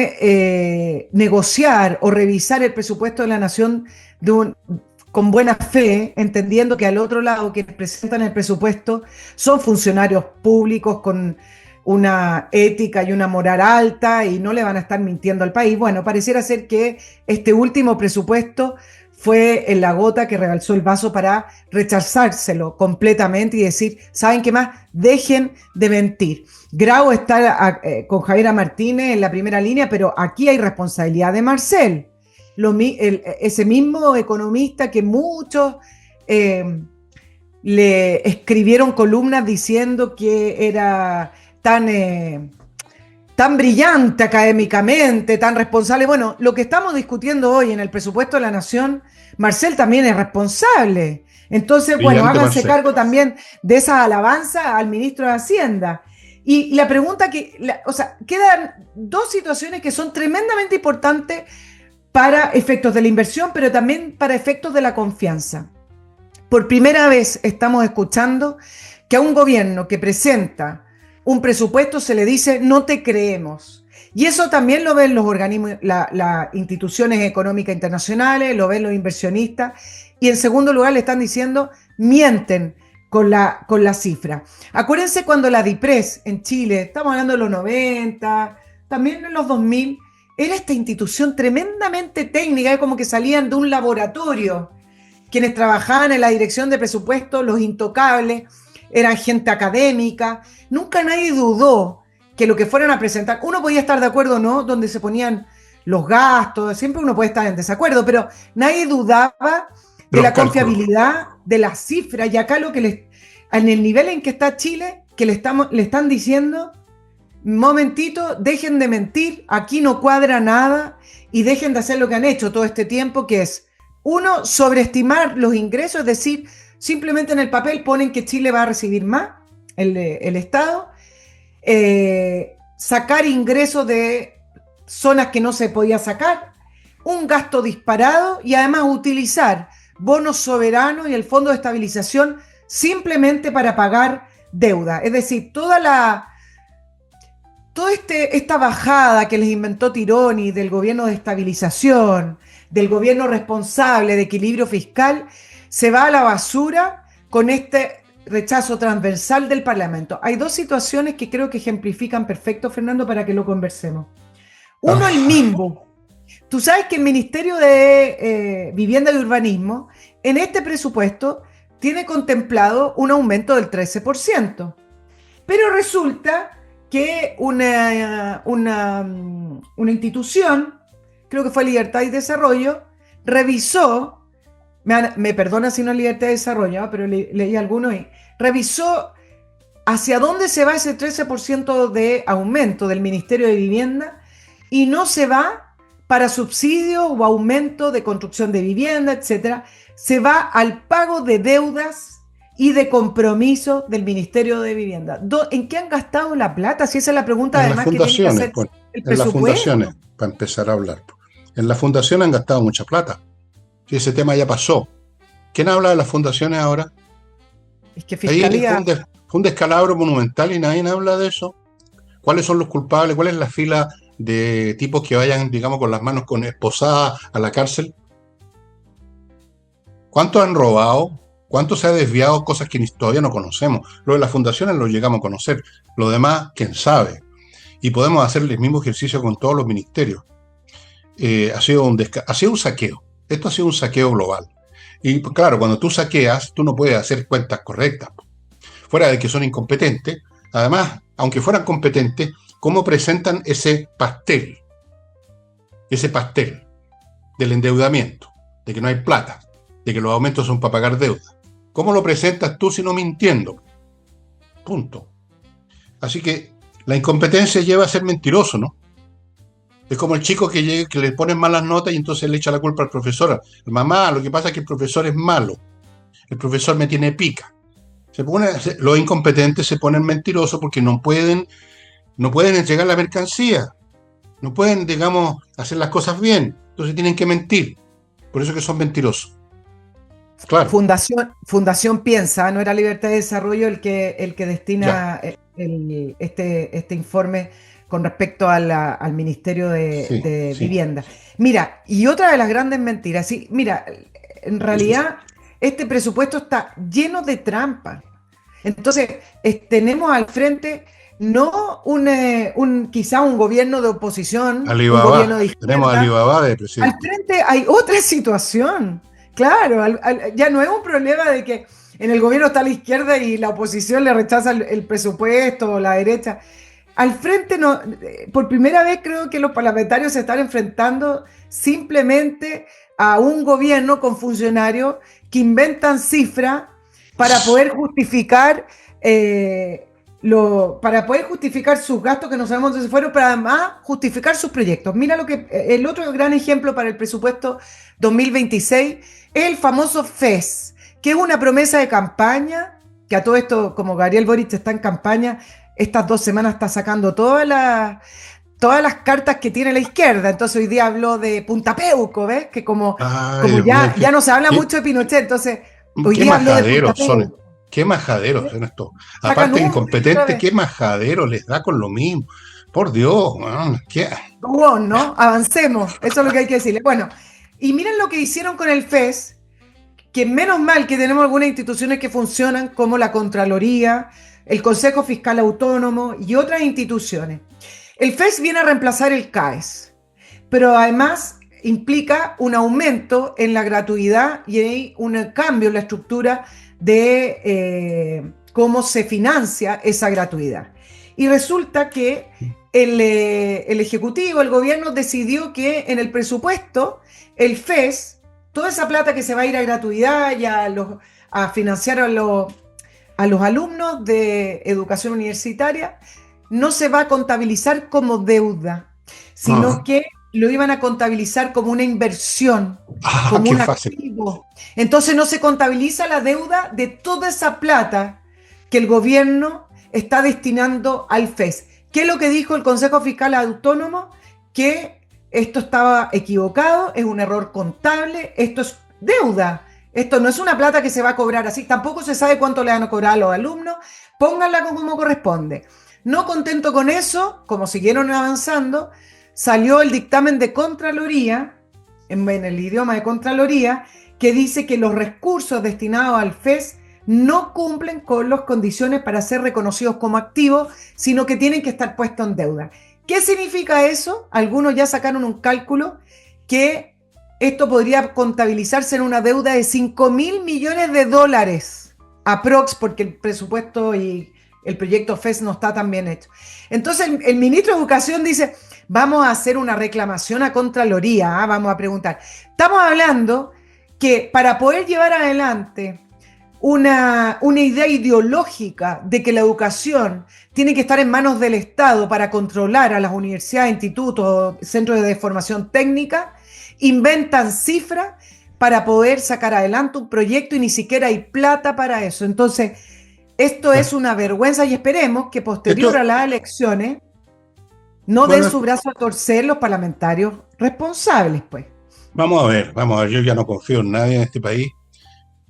negociar o revisar el presupuesto de la nación con buena fe, entendiendo que al otro lado que presentan el presupuesto son funcionarios públicos con una ética y una moral alta y no le van a estar mintiendo al país. Bueno, pareciera ser que este último presupuesto fue la gota que rebalsó el vaso para rechazárselo completamente y decir, ¿saben qué más? Dejen de mentir. Grau está con Javiera Martínez en la primera línea, pero aquí hay responsabilidad de Marcel. Ese mismo economista que muchos le escribieron columnas diciendo que era tan brillante académicamente, tan responsable. Bueno, lo que estamos discutiendo hoy en el presupuesto de la Nación, Marcel también es responsable. Entonces, Brillante, bueno, háganse Marcel. cargo también de esa alabanza al ministro de Hacienda. Y la pregunta o sea, quedan dos situaciones que son tremendamente importantes para efectos de la inversión, pero también para efectos de la confianza. Por primera vez estamos escuchando que a un gobierno que presenta un presupuesto se le dice no te creemos. Y eso también lo ven los organismos, las instituciones económicas internacionales, lo ven los inversionistas. Y en segundo lugar le están diciendo mienten con la cifra. Acuérdense cuando la DIPRES en Chile, estamos hablando de los 90, también en los 2000, era esta institución tremendamente técnica, como que salían de un laboratorio. Quienes trabajaban en la dirección de presupuesto, los intocables, eran gente académica. Nunca nadie dudó que lo que fueran a presentar, uno podía estar de acuerdo o no, donde se ponían los gastos, siempre uno puede estar en desacuerdo, pero nadie dudaba de la confiabilidad de las cifras. Y acá en el nivel en que está Chile, que le están diciendo, momentito, dejen de mentir, aquí no cuadra nada y dejen de hacer lo que han hecho todo este tiempo, que es, uno, sobreestimar los ingresos, es decir, simplemente en el papel ponen que Chile va a recibir más, el Estado, sacar ingresos de zonas que no se podía sacar, un gasto disparado y además utilizar bonos soberanos y el Fondo de Estabilización simplemente para pagar deuda. Es decir, toda esta bajada que les inventó Tironi del gobierno de estabilización, del gobierno responsable de equilibrio fiscal, se va a la basura con este rechazo transversal del Parlamento. Hay dos situaciones que creo que ejemplifican perfecto, Fernando, para que lo conversemos. Uno, el MIMBU. Tú sabes que el Ministerio de Vivienda y Urbanismo en este presupuesto tiene contemplado un aumento del 13%. Pero resulta que una institución, creo que fue Libertad y Desarrollo, revisó, me perdona si no es Libertad y Desarrollo, pero leí algunos y revisó hacia dónde se va ese 13% de aumento del Ministerio de Vivienda y no se va para subsidio o aumento de construcción de vivienda, etcétera. Se va al pago de deudas y de compromiso del Ministerio de Vivienda. ¿En qué han gastado la plata? Si esa es la pregunta, en además, que tiene que hacer bueno, el en las presupuesto. fundaciones, para empezar a hablar. En las fundaciones han gastado mucha plata. Si ese tema ya pasó. ¿Quién habla de las fundaciones ahora? Es que Fiscalía... Ahí fue un descalabro monumental y nadie habla de eso. ¿Cuáles son los culpables? ¿Cuál es la fila de tipos que vayan, digamos, con las manos esposadas a la cárcel? ¿Cuántos han robado? ¿Cuánto se ha desviado? Cosas que todavía no conocemos. Lo de las fundaciones lo llegamos a conocer. Lo demás, quién sabe. Y podemos hacer el mismo ejercicio con todos los ministerios. Ha sido un saqueo. Esto ha sido un saqueo global. Y claro, cuando tú saqueas, tú no puedes hacer cuentas correctas. Fuera de que son incompetentes. Además, aunque fueran competentes, ¿cómo presentan ese pastel? Ese pastel del endeudamiento, de que no hay plata, de que los aumentos son para pagar deuda. ¿Cómo lo presentas tú si no mintiendo? Punto. Así que la incompetencia lleva a ser mentiroso, ¿no? Es como el chico que le ponen malas notas y entonces le echa la culpa al profesor. Mamá, lo que pasa es que el profesor es malo. El profesor me tiene pica. Los incompetentes se ponen mentirosos porque no pueden entregar la mercancía. No pueden, digamos, hacer las cosas bien. Entonces tienen que mentir. Por eso que son mentirosos. Claro. Fundación Piensa, no era Libertad de Desarrollo el que Ya. destina este informe con respecto al Ministerio Sí, de sí. Vivienda. Mira, y otra de las grandes mentiras, sí, mira, en realidad este presupuesto está lleno de trampas. Entonces, tenemos al frente no quizá un gobierno de oposición, un Alibaba. gobierno de Tenemos a izquierda, Alibaba de al presidente. frente hay otra situación. Claro, ya no es un problema de que en el gobierno está la izquierda y la oposición le rechaza el presupuesto o la derecha. Al frente, no, por primera vez creo que los parlamentarios se están enfrentando simplemente a un gobierno con funcionarios que inventan cifras para poder justificar para poder justificar sus gastos que no sabemos de dónde se fueron, pero además justificar sus proyectos. Mira lo que el otro gran ejemplo para el presupuesto 2026 es el famoso FES, que es una promesa de campaña, que a todo esto, como Gabriel Boric está en campaña, estas 2 semanas está sacando todas las cartas que tiene la izquierda. Entonces hoy día habló de Punta Peuco, ¿ves? Que Ay, como Dios mío, ya no se habla qué, mucho de Pinochet, entonces hoy qué día habló de Punta majaderos son. Peuco. Qué majaderos son estos. Sacan Aparte de una y otra incompetente, vez. qué majadero les da con lo mismo. Por Dios, weón, qué. ¿No? Avancemos, eso es lo que hay que decirle. Bueno, y miren lo que hicieron con el FES, que menos mal que tenemos algunas instituciones que funcionan como la Contraloría, el Consejo Fiscal Autónomo y otras instituciones. El FES viene a reemplazar el CAES, pero además implica un aumento en la gratuidad y hay un cambio en la estructura de cómo se financia esa gratuidad. Y resulta que el Ejecutivo, el gobierno, decidió que en el presupuesto, el FES, toda esa plata que se va a ir a gratuidad y a financiar a los alumnos de educación universitaria, no se va a contabilizar como deuda, Ah, sino que lo iban a contabilizar como una inversión, como qué un fácil. activo. Entonces no se contabiliza la deuda de toda esa plata que el gobierno está destinando al FES. ¿Qué es lo que dijo el Consejo Fiscal Autónomo? Que esto estaba equivocado, es un error contable, esto es deuda. Esto no es una plata que se va a cobrar así, tampoco se sabe cuánto le van a cobrar a los alumnos, pónganla como corresponde. No contento con eso, como siguieron avanzando, salió el dictamen de Contraloría, en el idioma de Contraloría, que dice que los recursos destinados al FES no cumplen con las condiciones para ser reconocidos como activos, sino que tienen que estar puestos en deuda. ¿Qué significa eso? Algunos ya sacaron un cálculo que esto podría contabilizarse en una deuda de 5.000 millones de dólares, aprox, porque el presupuesto y el proyecto FES no está tan bien hecho. Entonces el ministro de Educación dice, vamos a hacer una reclamación a Contraloría, vamos a preguntar. Estamos hablando que para poder llevar adelante una idea ideológica de que la educación tiene que estar en manos del Estado para controlar a las universidades, institutos, centros de formación técnica, inventan cifras para poder sacar adelante un proyecto y ni siquiera hay plata para eso. Entonces, esto es Bueno, una vergüenza y esperemos que posterior a esto, las elecciones no den bueno, su brazo a torcer los parlamentarios responsables, pues. vamos a ver, yo ya no confío en nadie en este país.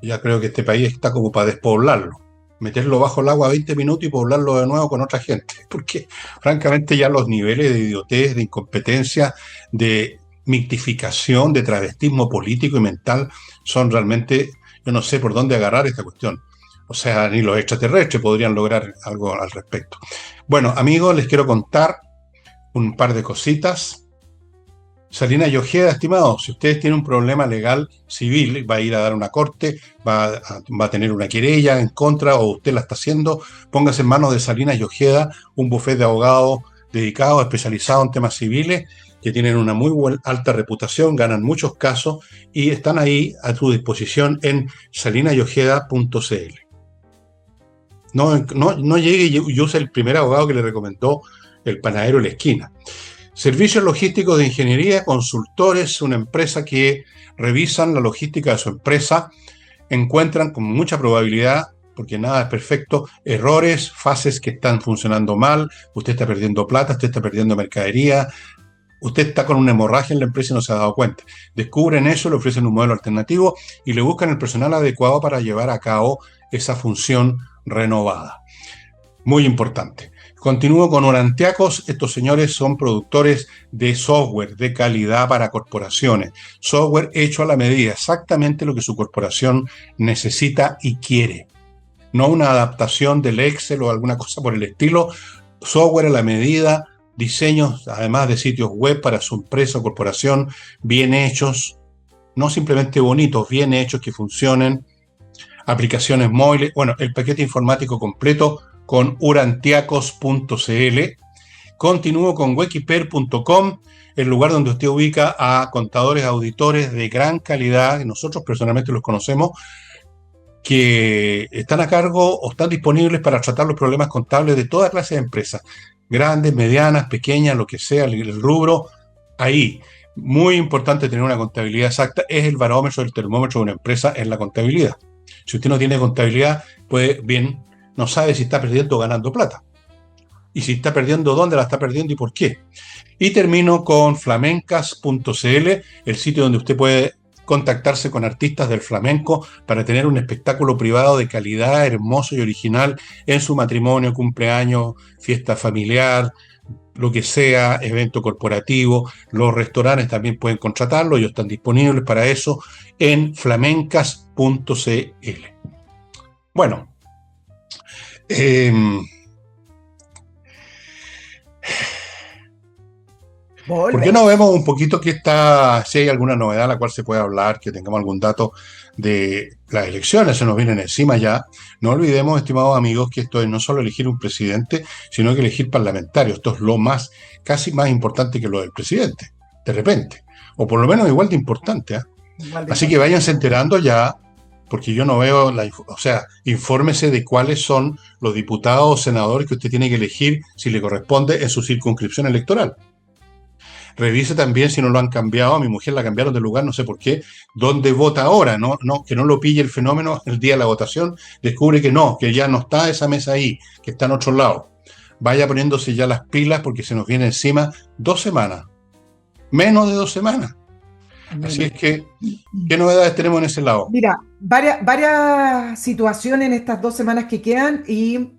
Ya creo que este país está como para despoblarlo. Meterlo bajo el agua 20 minutos y poblarlo de nuevo con otra gente. Porque francamente ya los niveles de idiotez, de incompetencia, de mitificación, de travestismo político y mental son realmente, yo no sé por dónde agarrar esta cuestión. O sea, ni los extraterrestres podrían lograr algo al respecto. Bueno, amigos, les quiero contar un par de cositas. Salina y Ojeda, estimado, si ustedes tienen un problema legal civil, va a ir a dar una corte, va a tener una querella en contra o usted la está haciendo, póngase en manos de Salina y Ojeda, un bufete de abogados dedicado, especializado en temas civiles, que tienen una muy alta reputación, ganan muchos casos y están ahí a su disposición en salinasyojeda.cl. No llegue y use el primer abogado que le recomendó el panadero de la esquina. Servicios logísticos de ingeniería, consultores, una empresa que revisan la logística de su empresa, encuentran con mucha probabilidad, porque nada es perfecto, errores, fases que están funcionando mal, usted está perdiendo plata, usted está perdiendo mercadería, usted está con una hemorragia en la empresa y no se ha dado cuenta. Descubren eso, le ofrecen un modelo alternativo y le buscan el personal adecuado para llevar a cabo esa función renovada. Muy importante. Continúo con Orantiacos. Estos señores son productores de software de calidad para corporaciones. Software hecho a la medida, exactamente lo que su corporación necesita y quiere. No una adaptación del Excel o alguna cosa por el estilo. Software a la medida, diseños además de sitios web para su empresa o corporación bien hechos, no simplemente bonitos, bien hechos que funcionen. Aplicaciones móviles, bueno, el paquete informático completo con urantiacos.cl. Continúo con wekiper.com, el lugar donde usted ubica a contadores, auditores de gran calidad, que nosotros personalmente los conocemos, que están a cargo o están disponibles para tratar los problemas contables de toda clase de empresas, grandes, medianas, pequeñas, lo que sea, el rubro, ahí. Muy importante tener una contabilidad exacta, es el barómetro, el termómetro de una empresa en la contabilidad. Si usted no tiene contabilidad, pues bien, no sabe si está perdiendo o ganando plata. Y si está perdiendo, dónde la está perdiendo y por qué. Y termino con flamencas.cl, el sitio donde usted puede contactarse con artistas del flamenco para tener un espectáculo privado de calidad, hermoso y original en su matrimonio, cumpleaños, fiesta familiar, lo que sea, evento corporativo. Los restaurantes también pueden contratarlo, ellos están disponibles para eso en flamencas.cl. Bueno, ¿por qué no vemos un poquito si hay alguna novedad a la cual se puede hablar, que tengamos algún dato de las elecciones? Se nos vienen encima ya. No olvidemos, estimados amigos, que esto es no solo elegir un presidente, sino que elegir parlamentarios. Esto es lo casi más importante que lo del presidente, de repente. O por lo menos igual de importante, ¿eh? Así que váyanse enterando ya, porque yo no veo, infórmese de cuáles son los diputados o senadores que usted tiene que elegir si le corresponde en su circunscripción electoral. Revise también si no lo han cambiado. A mi mujer la cambiaron de lugar, no sé por qué. ¿Dónde vota ahora? Que no lo pille el fenómeno el día de la votación. Descubre que ya no está esa mesa ahí, que está en otro lado. Vaya poniéndose ya las pilas porque se nos viene encima 2 semanas. Menos de 2 semanas. Así es que, ¿qué novedades tenemos en ese lado? Mira, varias situaciones en estas 2 semanas que quedan y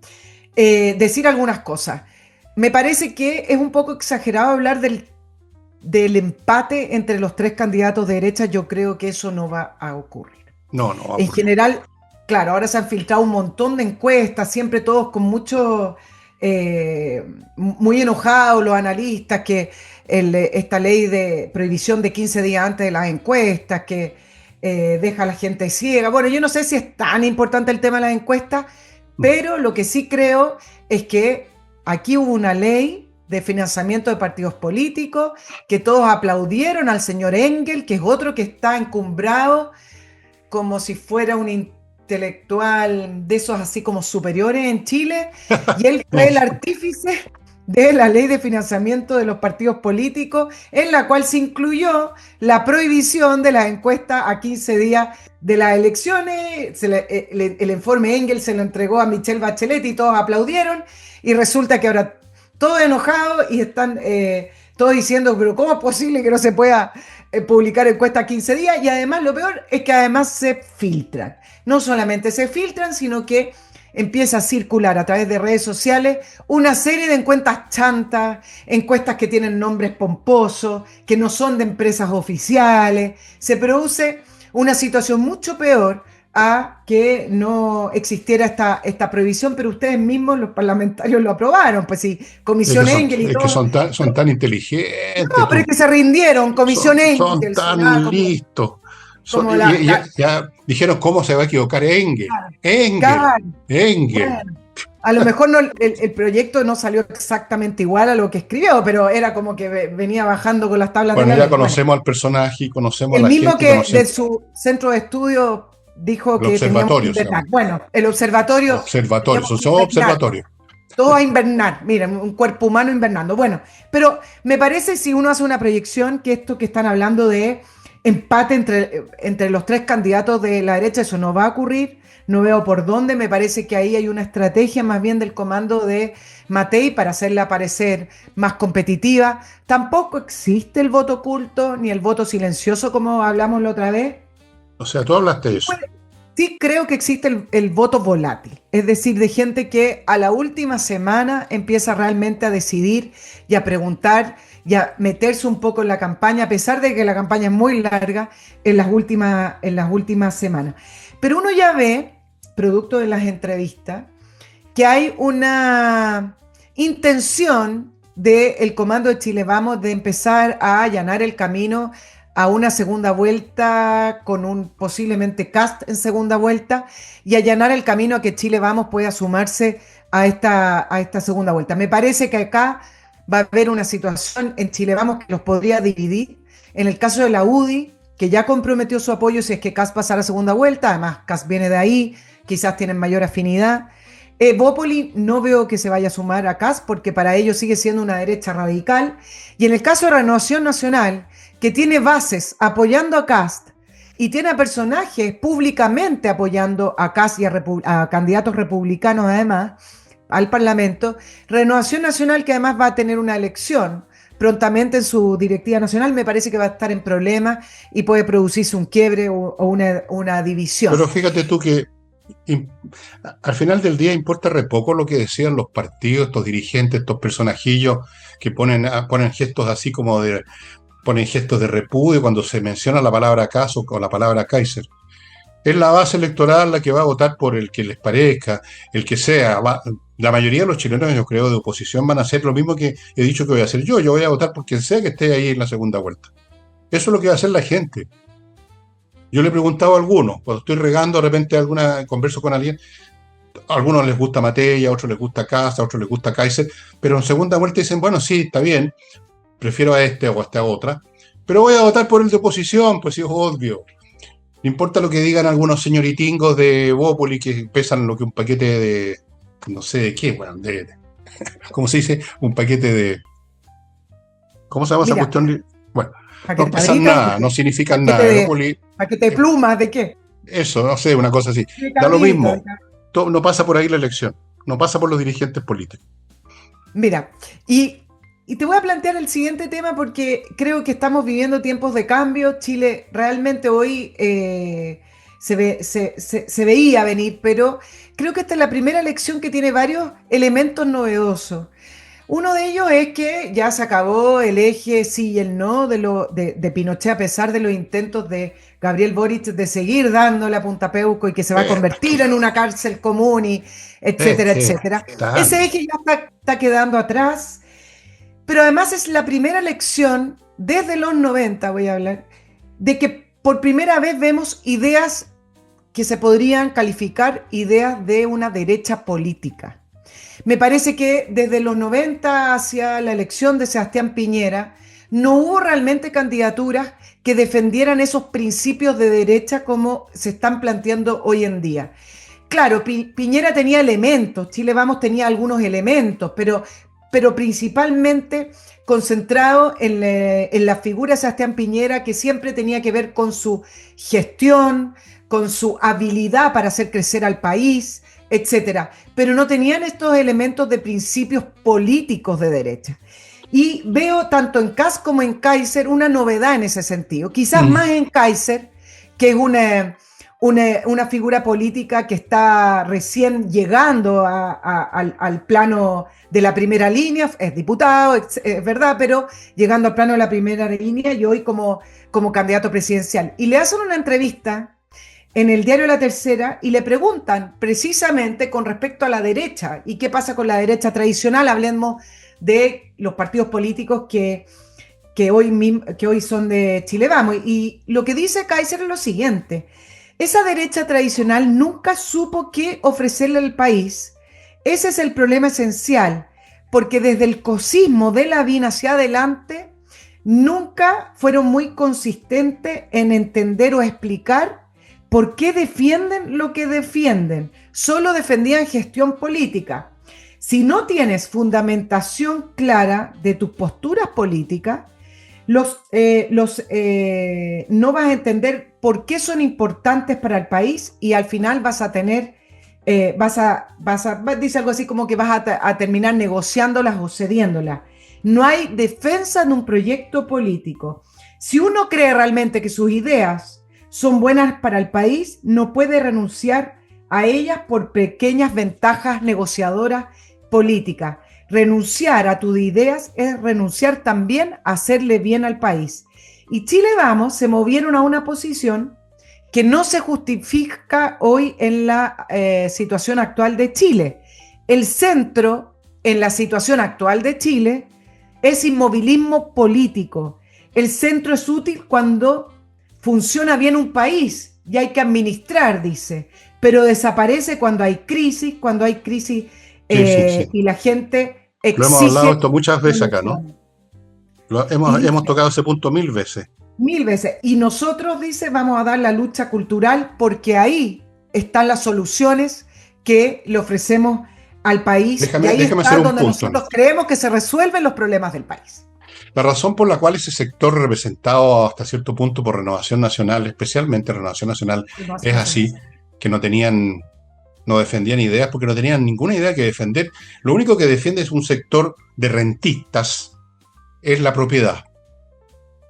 decir algunas cosas. Me parece que es un poco exagerado hablar del empate entre los 3 candidatos de derecha. Yo creo que eso no va a ocurrir. No va a ocurrir. En general, claro, ahora se han filtrado un montón de encuestas, siempre todos con mucho, muy enojados los analistas, que esta ley de prohibición de 15 días antes de las encuestas, que deja a la gente ciega. Bueno, yo no sé si es tan importante el tema de las encuestas, pero lo que sí creo es que aquí hubo una ley de financiamiento de partidos políticos, que todos aplaudieron al señor Engel, que es otro que está encumbrado como si fuera un intelectual de esos así como superiores en Chile, y él fue el artífice de la ley de financiamiento de los partidos políticos, en la cual se incluyó la prohibición de las encuestas a 15 días de las elecciones. El informe Engel se lo entregó a Michelle Bachelet y todos aplaudieron, y resulta que ahora todos enojados y están todos diciendo, pero ¿cómo es posible que no se pueda publicar encuestas a 15 días? Y además lo peor es que además se filtran. No solamente se filtran, sino que empieza a circular a través de redes sociales una serie de encuestas chantas, encuestas que tienen nombres pomposos, que no son de empresas oficiales. Se produce una situación mucho peor a que no existiera esta prohibición, pero ustedes mismos, los parlamentarios, lo aprobaron. Pues sí, Comisión Engel y todo. Es que son tan inteligentes. No, pero es que se rindieron, Comisión Engel. Son tan listos. Ya dijeron cómo se va a equivocar Engel. Engel. Bueno, a lo mejor el proyecto no salió exactamente igual a lo que escribió, pero era como que venía bajando con las tablas de la ley. Ya conocemos al personaje y conocemos a la gente. El mismo que de su centro de estudio dijo que teníamos que invernar. Bueno, el observatorio. Son observatorios. Todo a invernar, miren, un cuerpo humano invernando. Bueno, pero me parece, si uno hace una proyección, que esto que están hablando de empate entre los 3 candidatos de la derecha, eso no va a ocurrir. no veo por dónde, me parece que ahí hay una estrategia más bien del comando de Matei para hacerla parecer más competitiva. Tampoco existe el voto oculto ni el voto silencioso como hablamos la otra vez. O sea, tú hablaste de eso. Sí creo que existe el voto volátil, es decir, de gente que a la última semana empieza realmente a decidir y a preguntar y a meterse un poco en la campaña, a pesar de que la campaña es muy larga en las últimas semanas. Pero uno ya ve, producto de las entrevistas, que hay una intención del Comando de Chile Vamos de empezar a allanar el camino a una segunda vuelta con un posiblemente Kast en segunda vuelta y allanar el camino a que Chile Vamos pueda sumarse a esta segunda vuelta. Me parece que acá va a haber una situación en Chile Vamos que los podría dividir. En el caso de la UDI, que ya comprometió su apoyo si es que Kast pasa a la segunda vuelta, además Kast viene de ahí, quizás tienen mayor afinidad. Bópoli no veo que se vaya a sumar a Kast porque para ellos sigue siendo una derecha radical. Y en el caso de Renovación Nacional, que tiene bases apoyando a Kast y tiene a personajes públicamente apoyando a Kast y a candidatos republicanos además al Parlamento, Renovación Nacional que además va a tener una elección prontamente en su directiva nacional, me parece que va a estar en problemas y puede producirse un quiebre o una división. Pero fíjate tú que al final del día importa re poco lo que decían los partidos, estos dirigentes, estos personajillos que ponen gestos así como ponen gestos de repudio cuando se menciona la palabra caso o la palabra Kaiser. Es la base electoral la que va a votar por el que les parezca, el que sea. La mayoría de los chilenos, yo creo, de oposición van a hacer lo mismo que he dicho que voy a hacer yo. Yo voy a votar por quien sea que esté ahí en la segunda vuelta. Eso es lo que va a hacer la gente. Yo le he preguntado a algunos, cuando estoy regando, de repente converso con alguien, a algunos les gusta Matei, a otros les gusta Kast, a otros les gusta Kaiser, pero en segunda vuelta dicen, bueno, sí, está bien, prefiero a este o a esta otra, pero voy a votar por el de oposición, pues sí, es obvio. No importa lo que digan algunos señoritingos de Bópoli que pesan lo que un paquete de, no sé de qué, bueno, ¿cómo se dice? Un paquete de, ¿cómo se llama esa Mira, cuestión? Bueno, no paquete pesan cabrita, nada, no significan paquete nada. de, Bópoli, paquete de plumas, ¿de qué? eso, no sé, una cosa así. De Da lo cabrito. mismo, no pasa por ahí la elección, no pasa por los dirigentes políticos. Mira, y te voy a plantear el siguiente tema porque creo que estamos viviendo tiempos de cambio. Chile realmente hoy se veía venir, pero creo que esta es la primera elección que tiene varios elementos novedosos. Uno de ellos es que ya se acabó el eje sí y el no de Pinochet, a pesar de los intentos de Gabriel Boric de seguir dándole a Punta Peuco y que se va a convertir en una cárcel común, y etcétera, etcétera. Ese eje ya está quedando atrás, pero además es la primera elección desde los 90, voy a hablar, de que por primera vez vemos ideas que se podrían calificar ideas de una derecha política. Me parece que desde los 90 hacia la elección de Sebastián Piñera no hubo realmente candidaturas que defendieran esos principios de derecha como se están planteando hoy en día. Claro, Piñera tenía elementos, Chile Vamos tenía algunos elementos, pero principalmente concentrado en la figura de Sebastián Piñera, que siempre tenía que ver con su gestión, con su habilidad para hacer crecer al país, etcétera, pero no tenían estos elementos de principios políticos de derecha. Y veo tanto en Kast como en Kaiser una novedad en ese sentido, quizás más en Kaiser, que es una figura política que está recién llegando al plano de la primera línea, es diputado, es verdad, pero llegando al plano de la primera línea y hoy como candidato presidencial. Y le hacen una entrevista en el diario La Tercera y le preguntan precisamente con respecto a la derecha y qué pasa con la derecha tradicional, hablemos de los partidos políticos que hoy son de Chile Vamos. Y lo que dice Kaiser es lo siguiente: esa derecha tradicional nunca supo qué ofrecerle al país. Ese es el problema esencial, porque desde el cosismo de Lavín hacia adelante nunca fueron muy consistentes en entender o explicar ¿por qué defienden lo que defienden? Solo defendían gestión política. Si no tienes fundamentación clara de tus posturas políticas, No vas a entender por qué son importantes para el país y al final vas a tener, dice algo así como que vas a terminar negociándolas o cediéndolas. No hay defensa en un proyecto político. Si uno cree realmente que sus ideas son buenas para el país, no puede renunciar a ellas por pequeñas ventajas negociadoras políticas. Renunciar a tus ideas es renunciar también a hacerle bien al país. Y Chile Vamos se movieron a una posición que no se justifica hoy en la situación actual de Chile. El centro en la situación actual de Chile es inmovilismo político. El centro es útil cuando funciona bien un país y hay que administrar, dice, pero desaparece cuando hay crisis, Sí, sí, sí. y la gente Lo hemos hablado exige esto muchas veces acá, ¿no? soluciones. Y Hemos dice, tocado ese punto 1000 veces. mil veces, y nosotros, dice, vamos a dar la lucha cultural porque ahí están las soluciones que le ofrecemos al país y ahí Déjame está hacer un donde punto en nosotros esto. creemos que se resuelven los problemas del país. La razón por la cual ese sector representado hasta cierto punto por Renovación Nacional, especialmente Renovación Nacional, es así, que no defendían ideas porque no tenían ninguna idea que defender. Lo único que defiende es un sector de rentistas, es la propiedad.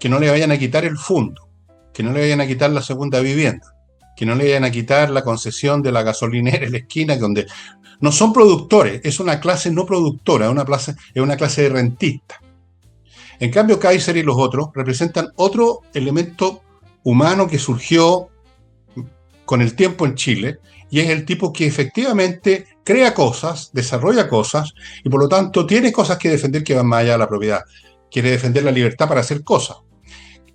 Que no le vayan a quitar el fondo, que no le vayan a quitar la segunda vivienda, que no le vayan a quitar la concesión de la gasolinera en la esquina, donde no son productores, es una clase no productora, es una clase de rentistas. En cambio, Kaiser y los otros representan otro elemento humano que surgió con el tiempo en Chile, y es el tipo que efectivamente crea cosas, desarrolla cosas, y por lo tanto tiene cosas que defender que van más allá de la propiedad. Quiere defender la libertad para hacer cosas.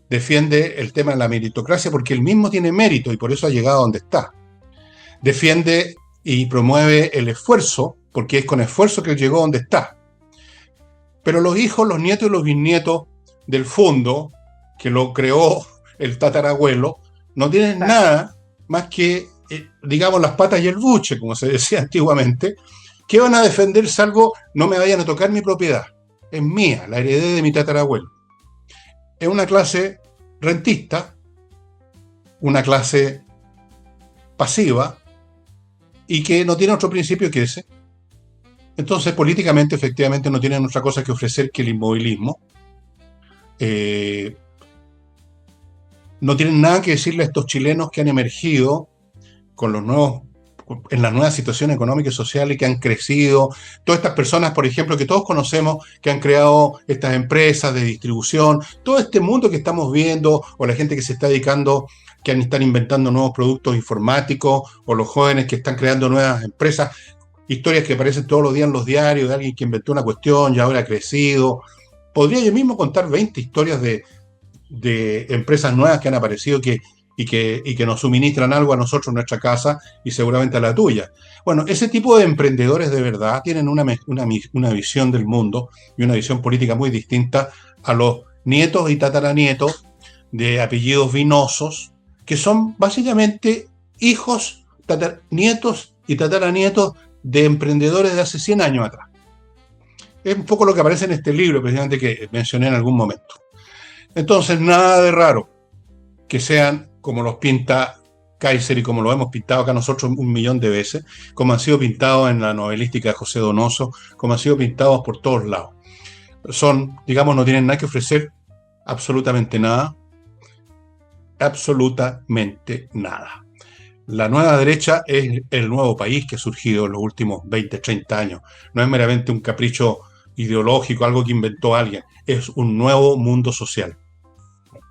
Defiende el tema de la meritocracia porque él mismo tiene mérito y por eso ha llegado a donde está. Defiende y promueve el esfuerzo porque es con esfuerzo que él llegó a donde está. Pero los hijos, los nietos y los bisnietos del fondo que lo creó el tatarabuelo no tienen nada más que, digamos, las patas y el buche, como se decía antiguamente, que van a defender salvo no me vayan a tocar mi propiedad. Es mía, la heredé de mi tatarabuelo. Es una clase rentista, una clase pasiva y que no tiene otro principio que ese. Entonces, políticamente, efectivamente, no tienen otra cosa que ofrecer que el inmovilismo. No tienen nada que decirle a estos chilenos que han emergido con en la nueva situación económica y social y que han crecido. Todas estas personas, por ejemplo, que todos conocemos, que han creado estas empresas de distribución, todo este mundo que estamos viendo, o la gente que se está dedicando, que están inventando nuevos productos informáticos, o los jóvenes que están creando nuevas empresas, historias que aparecen todos los días en los diarios de alguien que inventó una cuestión y ahora ha crecido. Podría yo mismo contar 20 historias de empresas nuevas que han aparecido y que nos suministran algo a nosotros en nuestra casa y seguramente a la tuya. Bueno, ese tipo de emprendedores de verdad tienen una visión del mundo y una visión política muy distinta a los nietos y tataranietos de apellidos vinosos, que son básicamente hijos, nietos y tataranietos de emprendedores de hace 100 años atrás. Es un poco lo que aparece en este libro, precisamente, que mencioné en algún momento. Entonces, nada de raro que sean como los pinta Kaiser y como lo hemos pintado acá nosotros 1.000.000 de veces, como han sido pintados en la novelística de José Donoso, como han sido pintados por todos lados. Son, digamos, no tienen nada que ofrecer, absolutamente nada, absolutamente nada. La nueva derecha es el nuevo país que ha surgido en los últimos 20, 30 años. No es meramente un capricho ideológico, algo que inventó alguien. Es un nuevo mundo social.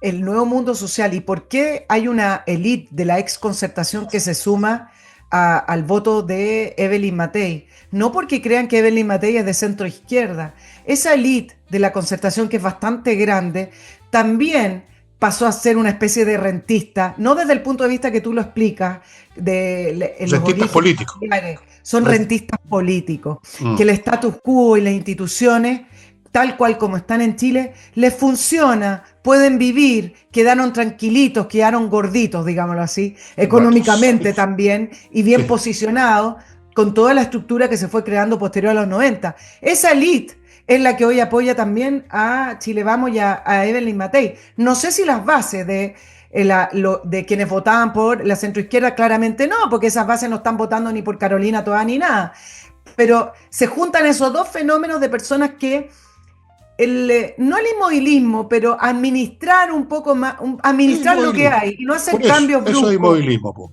El nuevo mundo social. ¿Y por qué hay una élite de la exconcertación que se suma al voto de Evelyn Matei? No porque crean que Evelyn Matei es de centro izquierda. Esa élite de la concertación, que es bastante grande, también pasó a ser una especie de rentista, no desde el punto de vista que tú lo explicas, en los Rentistas orígenes políticos. familiares, son rentistas políticos, que Mm. el status quo y las instituciones, tal cual como están en Chile, les funciona, pueden vivir, quedaron tranquilitos, quedaron gorditos, digámoslo así, Varios. económicamente también, y bien Sí. posicionados con toda la estructura que se fue creando posterior a los 90. Esa élite es la que hoy apoya también a Chile Vamos y a Evelyn Matei. No sé si las bases de quienes votaban por la centroizquierda, claramente no, porque esas bases no están votando ni por Carolina Toá ni nada. Pero se juntan esos dos fenómenos de personas que no el inmovilismo, pero administrar un poco más, administrar lo que hay y no hacer Por eso, cambios eso es bruscos, inmovilismo, po,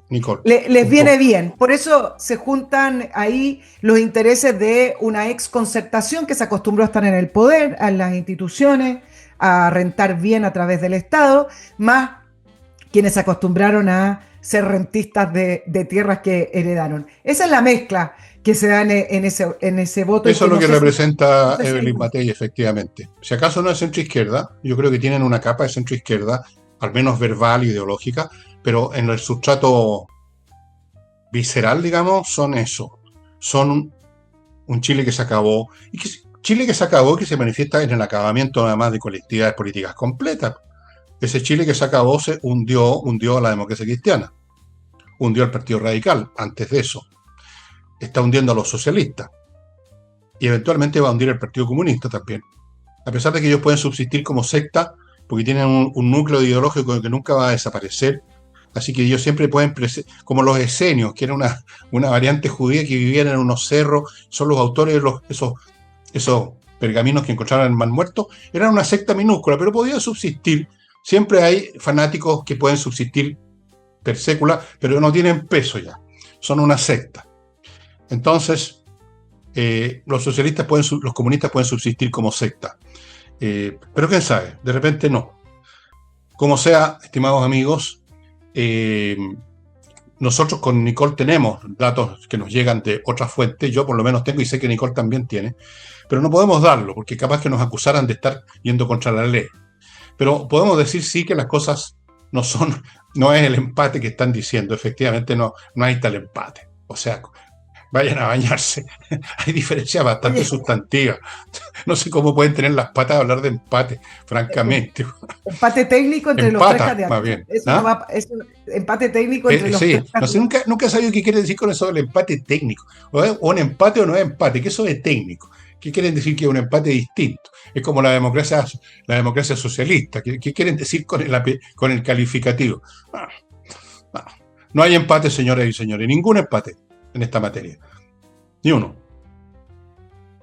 Nicole. les Un viene poco. bien. Por eso se juntan ahí los intereses de una ex concertación que se acostumbró a estar en el poder, a las instituciones, a rentar bien a través del Estado, más quienes se acostumbraron a ser rentistas de tierras que heredaron. Esa es la mezcla que se da en ese voto y Eso que es lo no que sé si... No representa sé si Evelyn Matei, efectivamente. Si acaso no es centroizquierda, yo creo que tienen una capa de centroizquierda, al menos verbal, ideológica, pero en el sustrato visceral, digamos, son eso. Son un Chile que se acabó, y que Chile que se acabó y que se manifiesta en el acabamiento además de colectividades políticas completas. Ese Chile que se acabó se hundió a la democracia cristiana, hundió al Partido Radical antes de eso, está hundiendo a los socialistas y eventualmente va a hundir al Partido Comunista también. A pesar de que ellos pueden subsistir como secta, porque tienen un núcleo ideológico que nunca va a desaparecer, así que ellos siempre pueden, como los esenios, que era una variante judía que vivían en unos cerros, son los autores de esos pergaminos que encontraron en el Mar Muerto, eran una secta minúscula, pero podían subsistir. Siempre hay fanáticos que pueden subsistir per sécula, pero no tienen peso ya, son una secta. Entonces, los socialistas los comunistas pueden subsistir como secta. Pero quién sabe, de repente no. Como sea, estimados amigos, nosotros con Nicole tenemos datos que nos llegan de otras fuentes, yo por lo menos tengo y sé que Nicole también tiene, pero no podemos darlo porque capaz que nos acusaran de estar yendo contra la ley. Pero podemos decir sí que las cosas no es el empate que están diciendo, efectivamente no hay tal empate. O sea, vayan a bañarse. Hay diferencias bastante Oye, sustantivas. No sé cómo pueden tener las patas de hablar de empate, un francamente. empate técnico entre los tres Empata, más candidatos. bien. Eso no ¿Ah? va, eso, empate técnico entre los Sí, tres no sé, candidatos. nunca he sabido qué quiere decir con eso del empate técnico. O es un empate o no es empate, que eso es técnico. ¿Qué quieren decir que es un empate distinto? Es como la democracia socialista. ¿Qué quieren decir con el calificativo? Ah, ah. No hay empate, señoras y señores, ningún empate en esta materia. Ni uno.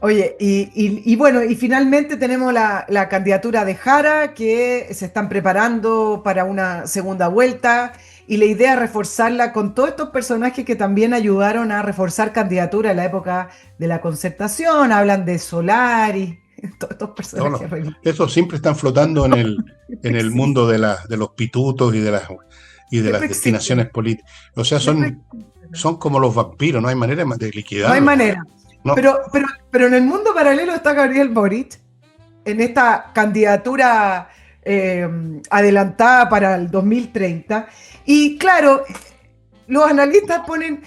Oye, y bueno, y finalmente tenemos la candidatura de Jara, que se están preparando para una segunda vuelta, y la idea es reforzarla con todos estos personajes que también ayudaron a reforzar candidatura en la época de la concertación, hablan de Solari, todos estos No, no. personajes Esos siempre están flotando en el existen, mundo de los pitutos y de siempre las destinaciones existen, políticas. O sea, siempre existen. son como los vampiros, no hay manera de No hay liquidarlos. manera. No, Pero en el mundo paralelo está Gabriel Boric, en esta candidatura eh, adelantada para el 2030. Y claro, los analistas ponen,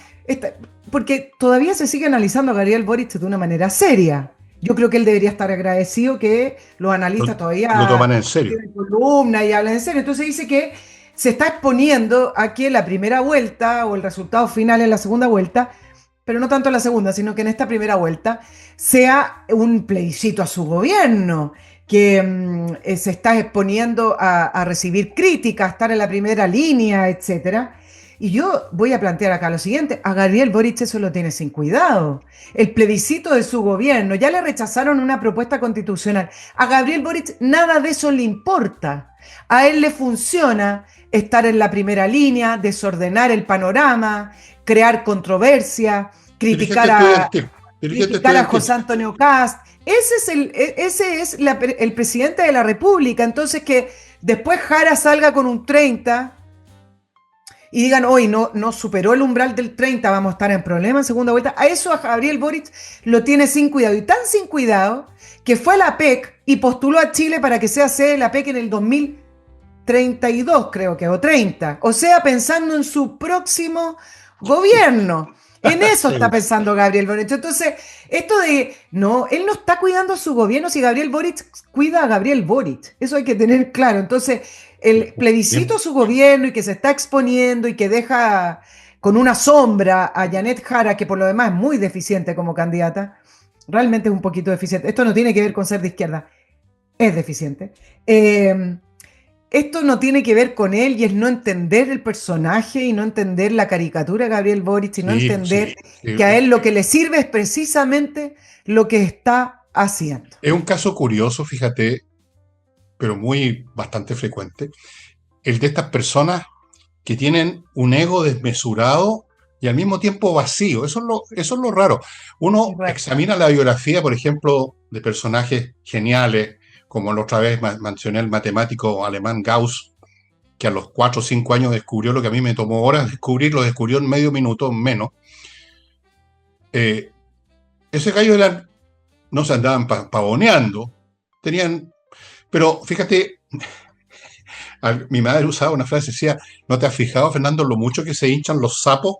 porque todavía se sigue analizando a Gabriel Boric de una manera seria. Yo creo que él debería estar agradecido que los analistas lo todavía toman en serio. tienen columna y hablan en serio. Entonces dice que se está exponiendo a que la primera vuelta o el resultado final en la segunda vuelta, pero no tanto en la segunda, sino que en esta primera vuelta sea un plebiscito a su gobierno, que se está exponiendo a recibir críticas, a estar en la primera línea, etcétera. Y yo voy a plantear acá lo siguiente, a Gabriel Boric eso lo tiene sin cuidado. El plebiscito de su gobierno, ya le rechazaron una propuesta constitucional. A Gabriel Boric nada de eso le importa. A él le funciona estar en la primera línea, desordenar el panorama, crear controversia, Dirigente criticar estudiantil. Dirigente criticar a estudiantil. José Antonio Cast. Ese es el presidente de la República. Entonces que después Jara salga con un 30 y digan, hoy no superó el umbral del 30, vamos a estar en problema en segunda vuelta. A eso a Gabriel Boric lo tiene sin cuidado. Y tan sin cuidado que fue a la PEC y postuló a Chile para que sea sede de la PEC en el 2032, creo que, o 30. O sea, pensando en su próximo gobierno. En eso está Sí. pensando Gabriel Boric. Entonces, esto de, no, él no está cuidando a su gobierno si Gabriel Boric cuida a Gabriel Boric. Eso hay que tener claro. Entonces, el plebiscito Bien. a su gobierno y que se está exponiendo y que deja con una sombra a Janet Jara, que por lo demás es muy deficiente como candidata, realmente es un poquito deficiente. Esto no tiene que ver con ser de izquierda, es deficiente. Eh, Esto no tiene que ver con él y es no entender el personaje y no entender la caricatura de Gabriel Boric y no Sí, entender sí, sí. que a él lo que le sirve es precisamente lo que está haciendo. Es un caso curioso, fíjate, pero muy bastante frecuente, el de estas personas que tienen un ego desmesurado y al mismo tiempo vacío. Eso es lo raro. Uno Correcto. examina la biografía, por ejemplo, de personajes geniales, como la otra vez mencioné el matemático alemán Gauss, que a los 4 o 5 años descubrió lo que a mí me tomó horas descubrir, lo descubrió en medio minuto menos. Eh, ese gallo no se andaban pavoneando, tenían, pero fíjate, mi madre usaba una frase, decía, ¿no te has fijado, Fernando, lo mucho que se hinchan los sapos?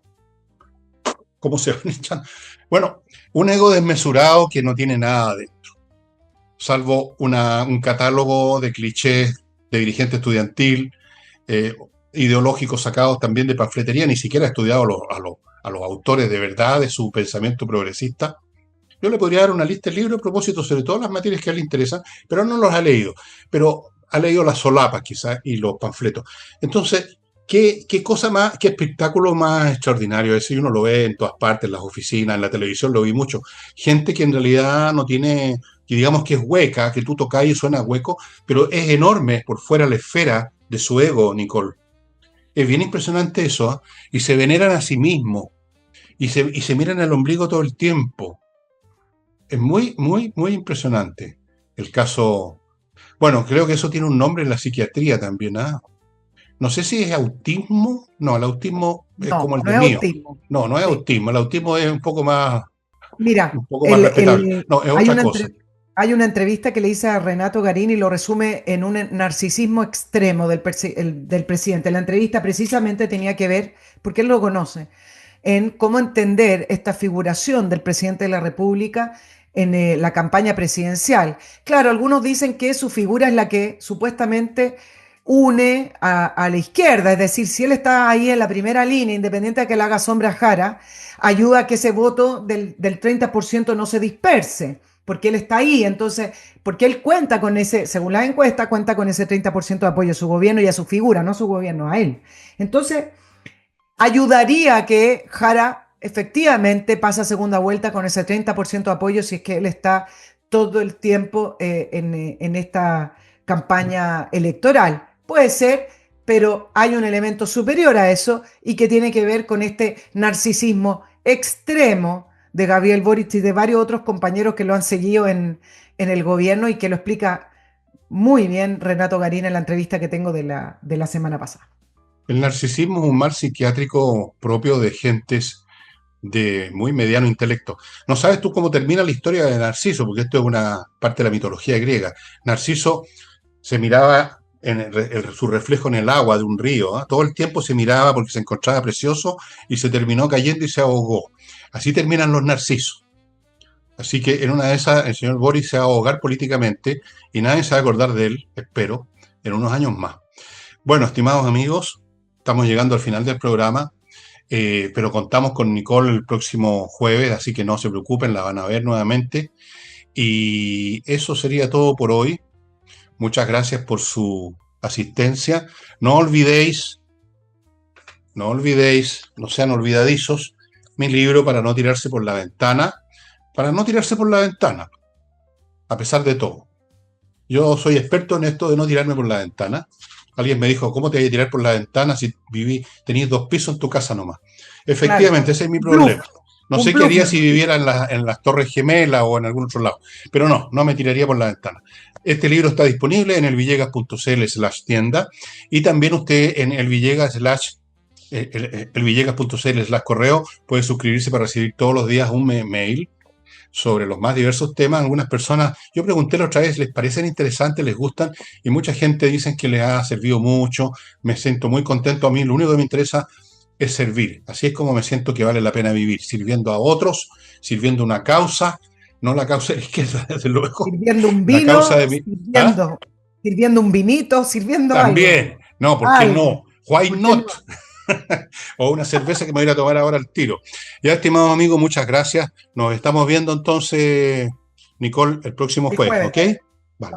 ¿Cómo se hinchan? Bueno, un ego desmesurado que no tiene nada dentro, salvo un catálogo de clichés de dirigente estudiantil, eh, ideológicos sacados también de panfletería, ni siquiera ha estudiado a los autores de verdad de su pensamiento progresista. Yo le podría dar una lista de libros a propósito sobre todas las materias que a él le interesan, pero no los ha leído. Pero ha leído las solapas quizás y los panfletos. Entonces, ¿qué cosa más, qué espectáculo más extraordinario es? Y uno lo ve en todas partes, en las oficinas, en la televisión, lo vi mucho. Gente que en realidad no tiene, que digamos que es hueca, que tú tocas y suena hueco, pero es enorme por fuera la esfera de su ego, Nicole. Es bien impresionante eso, ¿eh? Y se veneran a sí mismos y se miran el ombligo todo el tiempo. Es muy, muy, muy impresionante el caso. Bueno, creo que eso tiene un nombre en la psiquiatría también, ¿ah? No sé si es autismo. No, el autismo es No, como el no de es mío. autismo. No, no es Sí. autismo. El autismo es Mira, un poco más respetable. No, es hay otra cosa. hay una entrevista que le hice a Renato Garín y lo resume en un narcisismo extremo del presidente. La entrevista precisamente tenía que ver, porque él lo conoce, en cómo entender esta figuración del presidente de la República en la campaña presidencial. Claro, algunos dicen que su figura es la que supuestamente une a la izquierda, es decir, si él está ahí en la primera línea, independiente de que le haga sombra a Jara, ayuda a que ese voto del 30% no se disperse, porque él está ahí, entonces, porque él cuenta con ese, según la encuesta, cuenta con ese 30% de apoyo a su gobierno y a su figura, no a su gobierno, a él. Entonces, ayudaría a que Jara efectivamente pase a segunda vuelta con ese 30% de apoyo si es que él está todo el tiempo en esta campaña electoral. Puede ser, pero hay un elemento superior a eso y que tiene que ver con este narcisismo extremo de Gabriel Boric y de varios otros compañeros que lo han seguido en el gobierno y que lo explica muy bien Renato Garín en la entrevista que tengo de la semana pasada. El narcisismo es un mal psiquiátrico propio de gentes de muy mediano intelecto. No sabes tú cómo termina la historia de Narciso, porque esto es una parte de la mitología griega. Narciso se miraba su reflejo en el agua de un río, ¿eh? Todo el tiempo se miraba porque se encontraba precioso y se terminó cayendo y se ahogó. Así terminan los narcisos. Así que en una de esas el señor Boris se va a ahogar políticamente y nadie se va a acordar de él, espero, en unos años más. Bueno, estimados amigos, estamos llegando al final del programa, pero contamos con Nicole el próximo jueves, así que no se preocupen, la van a ver nuevamente. Y eso sería todo por hoy. Muchas gracias por su asistencia. No olvidéis, no olvidéis, no sean olvidadizos, mi libro Para no tirarse por la ventana, para no tirarse por la ventana, a pesar de todo. Yo soy experto en esto de no tirarme por la ventana. Alguien me dijo, ¿cómo te voy a tirar por la ventana si tenías 2 pisos en tu casa nomás? Claro, Efectivamente, ese es mi bluff, problema. No un sé qué bluff haría nomás. si viviera en las Torres Gemelas o en algún otro lado, pero no, no me tiraría por la ventana. Este libro está disponible en elvillegas.cl/tienda y también usted en elvillegas.cl/correo puede suscribirse para recibir todos los días un mail sobre los más diversos temas. Algunas personas, yo pregunté la otra vez, ¿les parecen interesantes, les gustan? Y mucha gente dicen que les ha servido mucho, me siento muy contento. A mí lo único que me interesa es servir. Así es como me siento que vale la pena vivir, sirviendo a otros, sirviendo una causa, no la causa de la izquierda, desde luego, Sirviendo un la causa vino, de mi... ¿Ah? sirviendo un vinito, sirviendo algo, También, no, ¿por qué algo. no? Why ¿Por qué not? no? O una cerveza que me voy a ir a tomar ahora al tiro. Ya, estimado amigo, muchas gracias. Nos estamos viendo entonces, Nicole, el próximo El jueves, jueves. ¿ok? Vale.